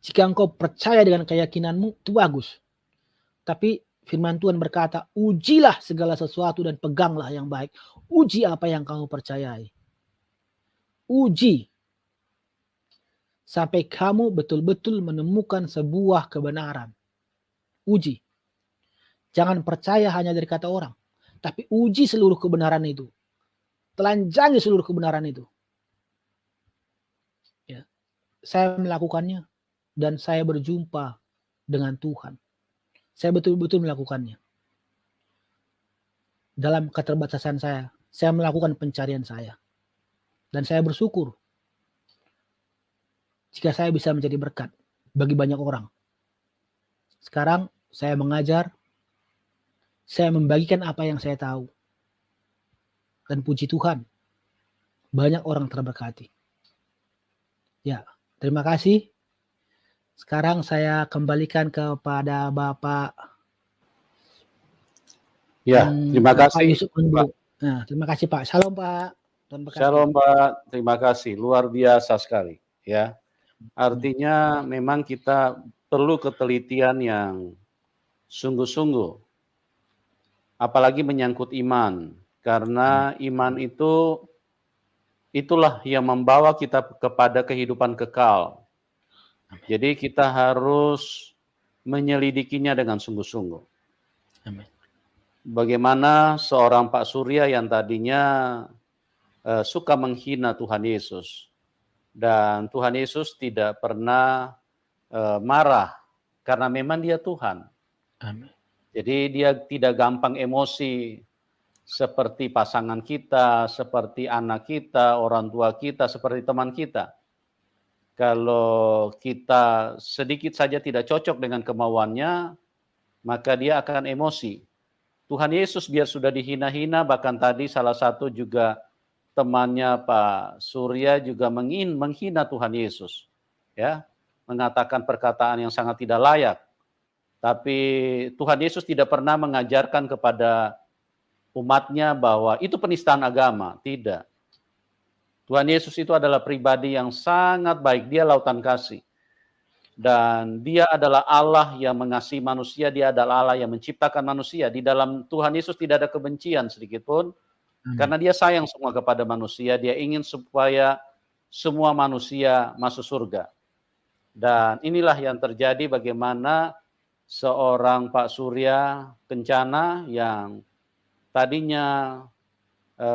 jika engkau percaya dengan keyakinanmu, itu bagus. Tapi firman Tuhan berkata, ujilah segala sesuatu dan peganglah yang baik. Uji apa yang kamu percayai. Uji. Sampai kamu betul-betul menemukan sebuah kebenaran. Uji. Jangan percaya hanya dari kata orang. Tapi uji seluruh kebenaran itu. Telanjangi seluruh kebenaran itu. Ya. Saya melakukannya. Dan saya berjumpa dengan Tuhan. Saya betul-betul melakukannya. Dalam keterbatasan saya melakukan pencarian saya. Dan saya bersyukur jika saya bisa menjadi berkat bagi banyak orang. Sekarang saya mengajar, saya membagikan apa yang saya tahu. Dan puji Tuhan, banyak orang terberkati. Ya, terima kasih. Sekarang saya kembalikan kepada Bapak. Ya, terima kasih. Pak. Nah, terima kasih Pak. Shalom Pak. Shalom Pak, terima kasih. Luar biasa sekali. Ya, artinya memang kita perlu ketelitian yang sungguh-sungguh. Apalagi menyangkut iman. Karena iman itulah yang membawa kita kepada kehidupan kekal. Jadi kita harus menyelidikinya dengan sungguh-sungguh. Amin. Bagaimana seorang Pak Surya yang tadinya suka menghina Tuhan Yesus. Dan Tuhan Yesus tidak pernah marah karena memang dia Tuhan. Amin. Jadi dia tidak gampang emosi seperti pasangan kita, seperti anak kita, orang tua kita, seperti teman kita. Kalau kita sedikit saja tidak cocok dengan kemauannya, maka dia akan emosi. Tuhan Yesus biar sudah dihina-hina, bahkan tadi salah satu juga temannya Pak Surya juga menghina Tuhan Yesus. Ya, mengatakan perkataan yang sangat tidak layak. Tapi Tuhan Yesus tidak pernah mengajarkan kepada umatnya bahwa itu penistaan agama. Tidak. Tuhan Yesus itu adalah pribadi yang sangat baik. Dia lautan kasih. Dan dia adalah Allah yang mengasihi manusia. Dia adalah Allah yang menciptakan manusia. Di dalam Tuhan Yesus tidak ada kebencian sedikitpun. Karena dia sayang semua kepada manusia. Dia ingin supaya semua manusia masuk surga. Dan inilah yang terjadi bagaimana seorang Pak Surya Kencana yang tadinya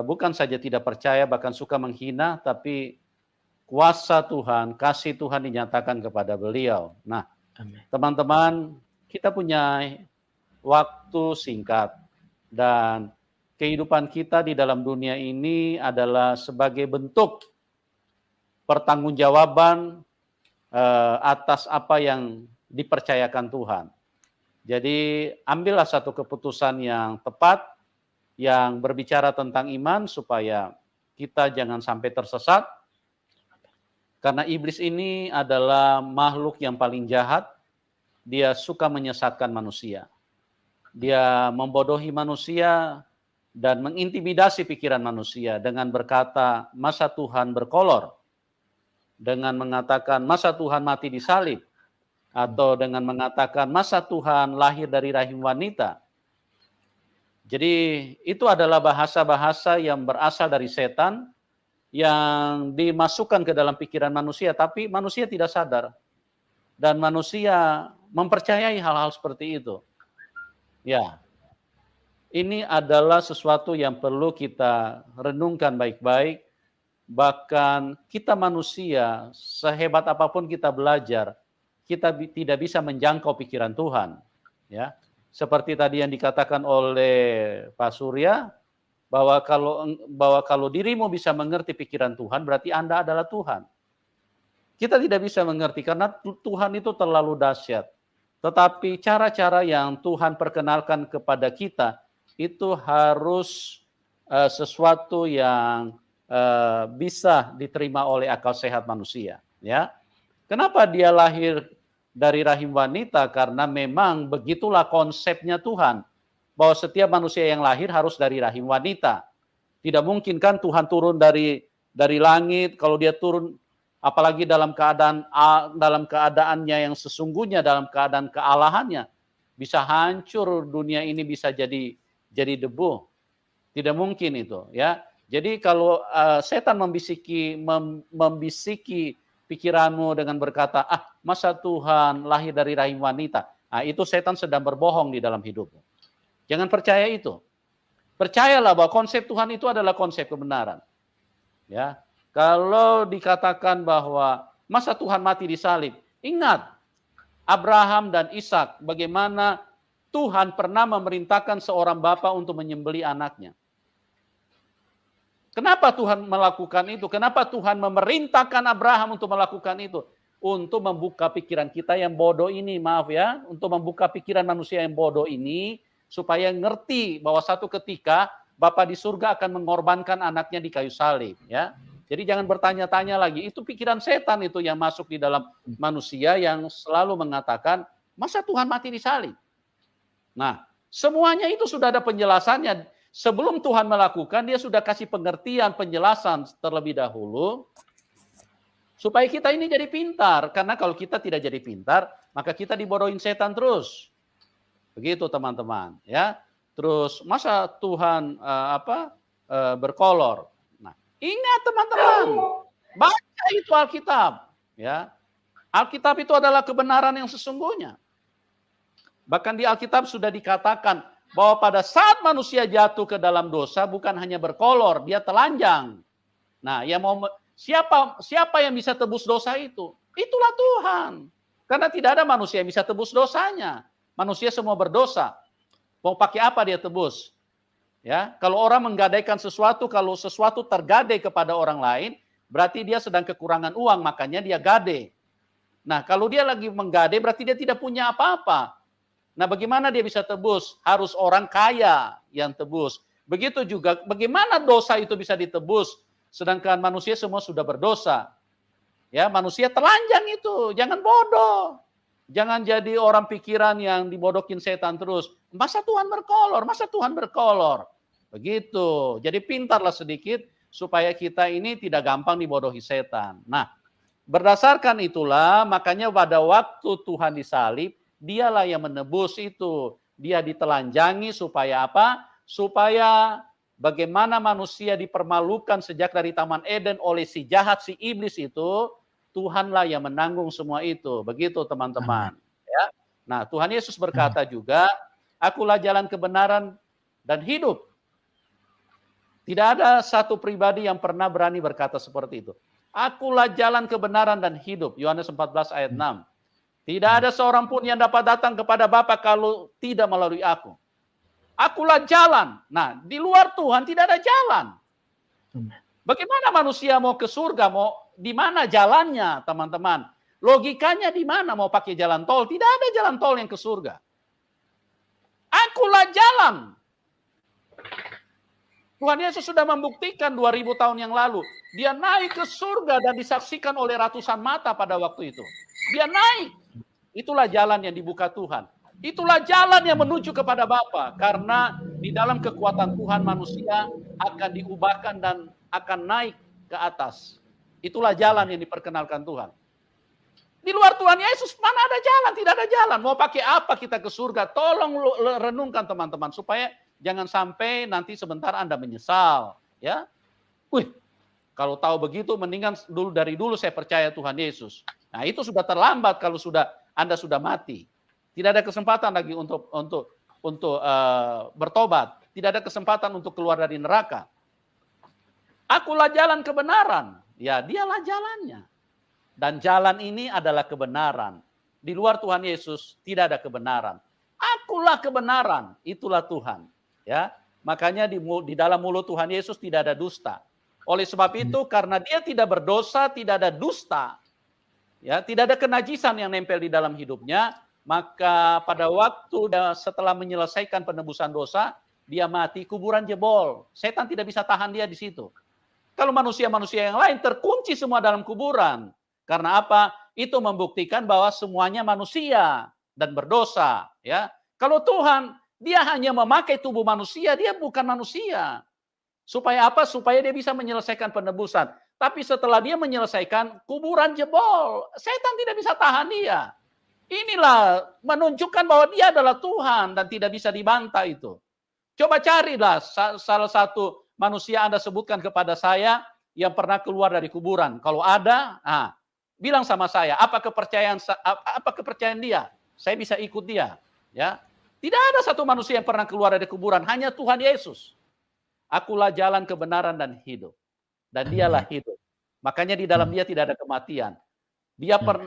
bukan saja tidak percaya, bahkan suka menghina, tapi kuasa Tuhan, kasih Tuhan dinyatakan kepada beliau. Nah, teman-teman, kita punya waktu singkat dan kehidupan kita di dalam dunia ini adalah sebagai bentuk pertanggungjawaban atas apa yang dipercayakan Tuhan. Jadi ambillah satu keputusan yang tepat, yang berbicara tentang iman supaya kita jangan sampai tersesat. Karena iblis ini adalah makhluk yang paling jahat, dia suka menyesatkan manusia. Dia membodohi manusia dan mengintimidasi pikiran manusia dengan berkata, masa Tuhan berkolor, dengan mengatakan masa Tuhan mati di salib, atau dengan mengatakan masa Tuhan lahir dari rahim wanita. Jadi itu adalah bahasa-bahasa yang berasal dari setan, yang dimasukkan ke dalam pikiran manusia, tapi manusia tidak sadar. Dan manusia mempercayai hal-hal seperti itu. Ya, ini adalah sesuatu yang perlu kita renungkan baik-baik. Bahkan kita manusia, sehebat apapun kita belajar, kita tidak bisa menjangkau pikiran Tuhan. Ya, seperti tadi yang dikatakan oleh Pak Surya, bahwa kalau dirimu bisa mengerti pikiran Tuhan, berarti Anda adalah Tuhan. Kita tidak bisa mengerti karena Tuhan itu terlalu dahsyat. Tetapi cara-cara yang Tuhan perkenalkan kepada kita itu harus sesuatu yang bisa diterima oleh akal sehat manusia. Ya, kenapa dia lahir dari rahim wanita? Karena memang begitulah konsepnya Tuhan. Bahwa setiap manusia yang lahir harus dari rahim wanita. Tidak mungkin kan Tuhan turun dari langit, kalau dia turun apalagi dalam keadaannya yang sesungguhnya, dalam keadaan kealahannya, bisa hancur dunia ini, bisa jadi debu. Tidak mungkin itu, ya. Jadi kalau setan membisiki pikiranmu dengan berkata, masa Tuhan lahir dari rahim wanita. Nah, itu setan sedang berbohong di dalam hidupmu. Jangan percaya itu. Percayalah bahwa konsep Tuhan itu adalah konsep kebenaran. Ya, kalau dikatakan bahwa masa Tuhan mati di salib, ingat Abraham dan Ishak, bagaimana Tuhan pernah memerintahkan seorang bapa untuk menyembelih anaknya. Kenapa Tuhan melakukan itu? Kenapa Tuhan memerintahkan Abraham untuk melakukan itu? Untuk membuka pikiran kita yang bodoh ini, maaf ya, untuk membuka pikiran manusia yang bodoh ini, supaya ngerti bahwa satu ketika Bapa di surga akan mengorbankan anaknya di kayu salib, ya. Jadi jangan bertanya-tanya lagi, itu pikiran setan itu yang masuk di dalam manusia yang selalu mengatakan, masa Tuhan mati di salib? Nah, semuanya itu sudah ada penjelasannya. Sebelum Tuhan melakukan, dia sudah kasih pengertian, penjelasan terlebih dahulu, supaya kita ini jadi pintar. Karena kalau kita tidak jadi pintar, maka kita dibodohin setan terus. Begitu teman-teman, ya. Terus masa Tuhan berkolor. Nah, ingat teman-teman, baca itu Alkitab, ya. Alkitab itu adalah kebenaran yang sesungguhnya. Bahkan di Alkitab sudah dikatakan bahwa pada saat manusia jatuh ke dalam dosa, bukan hanya berkolor, dia telanjang. Nah, siapa yang bisa tebus dosa itu? Itulah Tuhan. Karena tidak ada manusia yang bisa tebus dosanya. Manusia semua berdosa. Mau pakai apa dia tebus? Ya, kalau orang menggadaikan sesuatu, kalau sesuatu tergadai kepada orang lain, berarti dia sedang kekurangan uang, makanya dia gade. Nah, kalau dia lagi menggadai, berarti dia tidak punya apa-apa. Nah, bagaimana dia bisa tebus? Harus orang kaya yang tebus. Begitu juga, bagaimana dosa itu bisa ditebus? Sedangkan manusia semua sudah berdosa. Ya, manusia telanjang itu, jangan bodoh. Jangan jadi orang pikiran yang dibodohin setan terus. Masa Tuhan berkolor? Masa Tuhan berkolor? Begitu. Jadi pintarlah sedikit supaya kita ini tidak gampang dibodohi setan. Nah, berdasarkan itulah makanya pada waktu Tuhan disalib, dialah yang menebus itu. Dia ditelanjangi supaya apa? Supaya bagaimana manusia dipermalukan sejak dari Taman Eden oleh si jahat, si iblis itu, Tuhanlah yang menanggung semua itu. Begitu teman-teman. Ya. Nah, Tuhan Yesus berkata juga, akulah jalan kebenaran dan hidup. Tidak ada satu pribadi yang pernah berani berkata seperti itu. Akulah jalan kebenaran dan hidup. Yohanes 14 ayat 6. Tidak ada seorang pun yang dapat datang kepada Bapa kalau tidak melalui aku. Akulah jalan. Nah, di luar Tuhan tidak ada jalan. Bagaimana manusia mau ke surga? Mau di mana jalannya, teman-teman? Logikanya di mana mau pakai jalan tol? Tidak ada jalan tol yang ke surga. Akulah jalan. Tuhan Yesus sudah membuktikan 2000 tahun yang lalu. Dia naik ke surga dan disaksikan oleh ratusan mata pada waktu itu. Dia naik. Itulah jalan yang dibuka Tuhan. Itulah jalan yang menuju kepada Bapa. Karena di dalam kekuatan Tuhan manusia akan diubahkan dan akan naik ke atas. Itulah jalan yang diperkenalkan Tuhan. Di luar Tuhan Yesus mana ada jalan? Tidak ada jalan. Mau pakai apa kita ke surga? Tolong renungkan teman-teman supaya jangan sampai nanti sebentar Anda menyesal, ya. Wih, kalau tahu begitu mendingan dari dulu saya percaya Tuhan Yesus. Nah, itu sudah terlambat kalau Anda sudah mati. Tidak ada kesempatan lagi untuk bertobat. Tidak ada kesempatan untuk keluar dari neraka. Akulah jalan kebenaran. Ya, dialah jalannya. Dan jalan ini adalah kebenaran. Di luar Tuhan Yesus tidak ada kebenaran. Akulah kebenaran, itulah Tuhan. Ya, makanya di dalam mulut Tuhan Yesus tidak ada dusta. Oleh sebab itu, karena dia tidak berdosa, tidak ada dusta, ya, tidak ada kenajisan yang nempel di dalam hidupnya, maka pada waktu setelah menyelesaikan penebusan dosa, dia mati, kuburan jebol. Setan tidak bisa tahan dia di situ. Kalau manusia-manusia yang lain terkunci semua dalam kuburan. Karena apa? Itu membuktikan bahwa semuanya manusia dan berdosa. Ya, kalau Tuhan, dia hanya memakai tubuh manusia, dia bukan manusia. Supaya apa? Supaya dia bisa menyelesaikan penebusan. Tapi setelah dia menyelesaikan, kuburan jebol. Setan tidak bisa tahan dia. Inilah menunjukkan bahwa dia adalah Tuhan dan tidak bisa dibantah itu. Coba carilah salah satu manusia Anda sebutkan kepada saya yang pernah keluar dari kuburan. Kalau ada, bilang sama saya, apa kepercayaan dia? Saya bisa ikut dia, ya. Tidak ada satu manusia yang pernah keluar dari kuburan, hanya Tuhan Yesus. Akulah jalan kebenaran dan hidup. Dan dialah hidup. Makanya di dalam dia tidak ada kematian.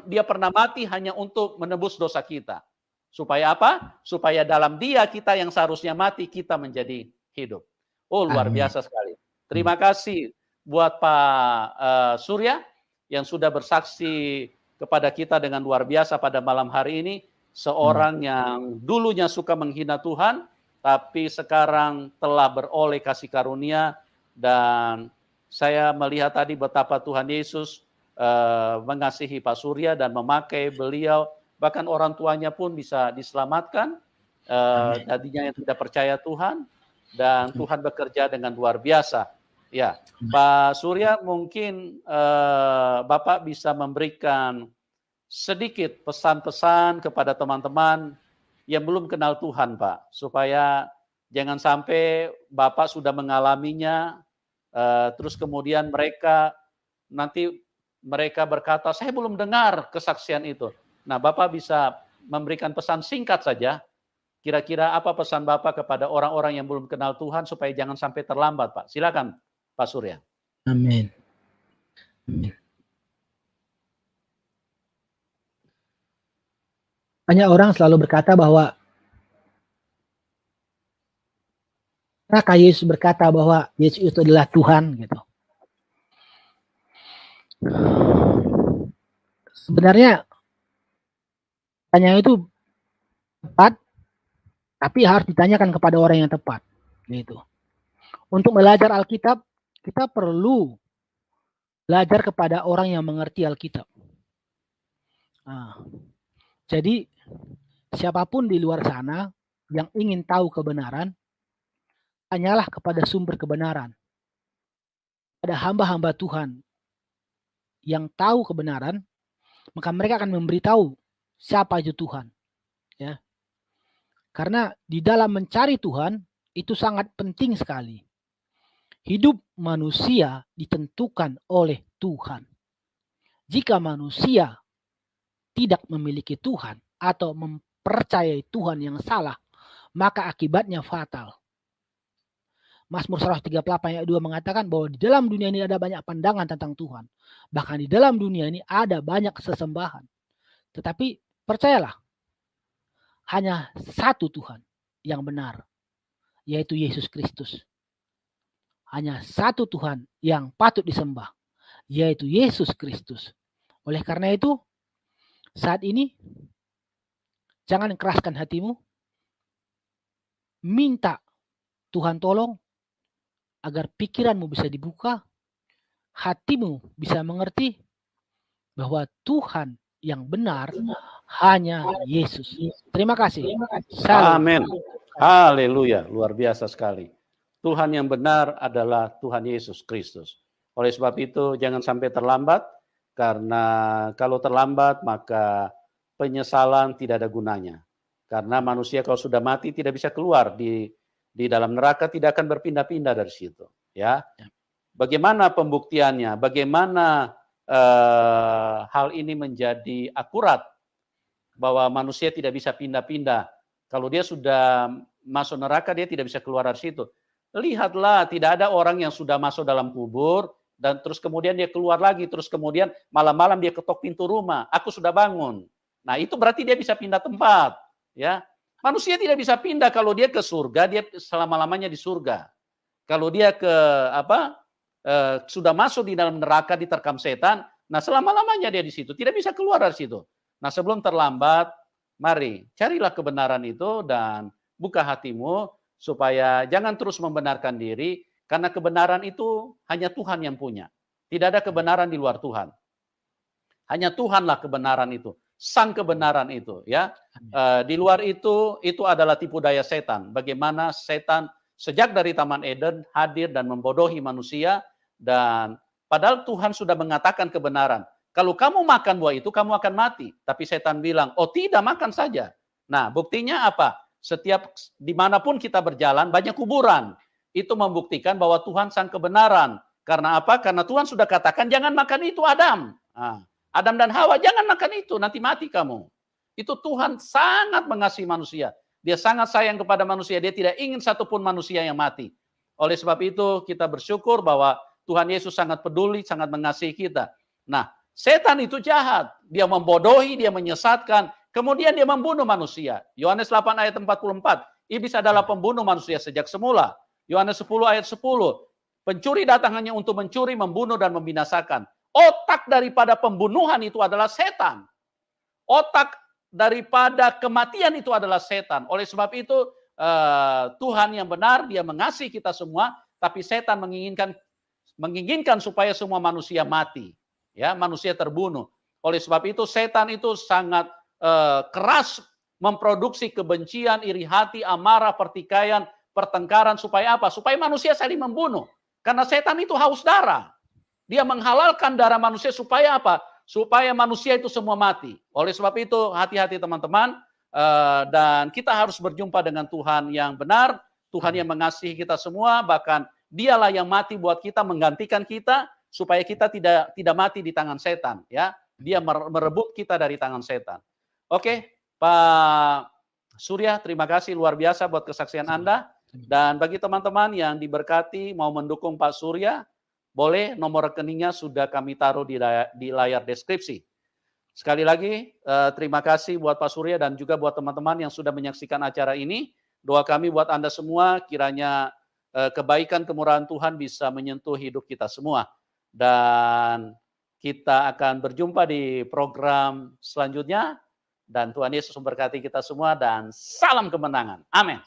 Dia pernah mati hanya untuk menebus dosa kita. Supaya apa? Supaya dalam dia kita yang seharusnya mati, kita menjadi hidup. Oh, luar biasa sekali. Terima kasih buat Pak Surya yang sudah bersaksi kepada kita dengan luar biasa pada malam hari ini. Seorang yang dulunya suka menghina Tuhan, tapi sekarang telah beroleh kasih karunia. Dan saya melihat tadi betapa Tuhan Yesus mengasihi Pak Surya dan memakai beliau. Bahkan orang tuanya pun bisa diselamatkan. Tadinya yang tidak percaya Tuhan. Dan Tuhan bekerja dengan luar biasa. Ya, Pak Surya, mungkin Bapak bisa memberikan sedikit pesan-pesan kepada teman-teman yang belum kenal Tuhan, Pak, supaya jangan sampai Bapak sudah mengalaminya, terus kemudian mereka berkata, saya belum dengar kesaksian itu. Nah, Bapak bisa memberikan pesan singkat saja. Kira-kira apa pesan Bapak kepada orang-orang yang belum kenal Tuhan supaya jangan sampai terlambat, Pak? Silakan, Pak Surya. Amin. Banyak orang selalu berkata bahwa Yesus berkata bahwa Yesus itu adalah Tuhan gitu. Sebenarnya tanya itu tepat, tapi harus ditanyakan kepada orang yang tepat gitu. Untuk belajar Alkitab, kita perlu belajar kepada orang yang mengerti Alkitab. Jadi siapapun di luar sana yang ingin tahu kebenaran, tanyalah kepada sumber kebenaran. Ada hamba-hamba Tuhan yang tahu kebenaran, maka mereka akan memberitahu siapa itu Tuhan. Ya. Karena di dalam mencari Tuhan itu sangat penting sekali. Hidup manusia ditentukan oleh Tuhan. Jika manusia tidak memiliki Tuhan atau mempercayai Tuhan yang salah, maka akibatnya fatal. Mazmur 138 ayat 2 mengatakan bahwa di dalam dunia ini ada banyak pandangan tentang Tuhan. Bahkan di dalam dunia ini ada banyak sesembahan. Tetapi percayalah, hanya satu Tuhan yang benar, yaitu Yesus Kristus. Hanya satu Tuhan yang patut disembah, yaitu Yesus Kristus. Oleh karena itu, saat ini jangan keraskan hatimu, minta Tuhan tolong, agar pikiranmu bisa dibuka, hatimu bisa mengerti bahwa Tuhan yang benar hanya Yesus. Terima kasih. Salam. Amin. Haleluya, luar biasa sekali. Tuhan yang benar adalah Tuhan Yesus Kristus. Oleh sebab itu jangan sampai terlambat, karena kalau terlambat maka penyesalan tidak ada gunanya. Karena manusia kalau sudah mati tidak bisa keluar di dalam neraka, tidak akan berpindah-pindah dari situ. Ya, bagaimana pembuktiannya? Bagaimana hal ini menjadi akurat bahwa manusia tidak bisa pindah-pindah? Kalau dia sudah masuk neraka, dia tidak bisa keluar dari situ. Lihatlah, tidak ada orang yang sudah masuk dalam kubur dan terus kemudian dia keluar lagi, terus kemudian malam-malam dia ketok pintu rumah, aku sudah bangun. Nah, itu berarti dia bisa pindah tempat, ya. Manusia tidak bisa pindah. Kalau dia ke surga, dia selama-lamanya di surga. Kalau dia ke sudah masuk di dalam neraka, diterkam setan, nah selama-lamanya dia di situ, tidak bisa keluar dari situ. Nah, sebelum terlambat, mari carilah kebenaran itu dan buka hatimu supaya jangan terus membenarkan diri, karena kebenaran itu hanya Tuhan yang punya. Tidak ada kebenaran di luar Tuhan. Hanya Tuhanlah kebenaran itu, sang kebenaran itu, ya. Di luar itu adalah tipu daya setan. Bagaimana setan sejak dari Taman Eden hadir dan membodohi manusia, dan padahal Tuhan sudah mengatakan kebenaran. Kalau kamu makan buah itu, kamu akan mati. Tapi setan bilang, oh tidak, makan saja. Nah, buktinya apa? Setiap dimanapun kita berjalan, banyak kuburan. Itu membuktikan bahwa Tuhan sang kebenaran. Karena apa? Karena Tuhan sudah katakan, jangan makan itu, Adam. Nah, Adam dan Hawa, jangan makan itu, nanti mati kamu. Itu Tuhan sangat mengasihi manusia. Dia sangat sayang kepada manusia. Dia tidak ingin satupun manusia yang mati. Oleh sebab itu, kita bersyukur bahwa Tuhan Yesus sangat peduli, sangat mengasihi kita. Nah, setan itu jahat. Dia membodohi, dia menyesatkan. Kemudian dia membunuh manusia. Yohanes 8 ayat 44. Iblis adalah pembunuh manusia sejak semula. Yohanes 10 ayat 10. Pencuri datang hanya untuk mencuri, membunuh, dan membinasakan. Otak daripada pembunuhan itu adalah setan. Otak daripada kematian itu adalah setan. Oleh sebab itu Tuhan yang benar, dia mengasihi kita semua, tapi setan menginginkan supaya semua manusia mati. Ya, manusia terbunuh. Oleh sebab itu setan itu sangat keras memproduksi kebencian, iri hati, amarah, pertikaian, pertengkaran, supaya apa? Supaya manusia saling membunuh. Karena setan itu haus darah. Dia menghalalkan darah manusia supaya apa? Supaya manusia itu semua mati. Oleh sebab itu hati-hati teman-teman, dan kita harus berjumpa dengan Tuhan yang benar, Tuhan yang mengasihi kita semua, bahkan dialah yang mati buat kita, menggantikan kita, supaya kita tidak mati di tangan setan, ya. Dia merebut kita dari tangan setan. Oke, Pak Surya, terima kasih luar biasa buat kesaksian Anda. Dan bagi teman-teman yang diberkati mau mendukung Pak Surya, boleh, nomor rekeningnya sudah kami taruh di layar deskripsi. Sekali lagi, terima kasih buat Pak Surya dan juga buat teman-teman yang sudah menyaksikan acara ini. Doa kami buat Anda semua, kiranya kebaikan kemurahan Tuhan bisa menyentuh hidup kita semua. Dan kita akan berjumpa di program selanjutnya. Dan Tuhan Yesus memberkati kita semua dan salam kemenangan. Amin.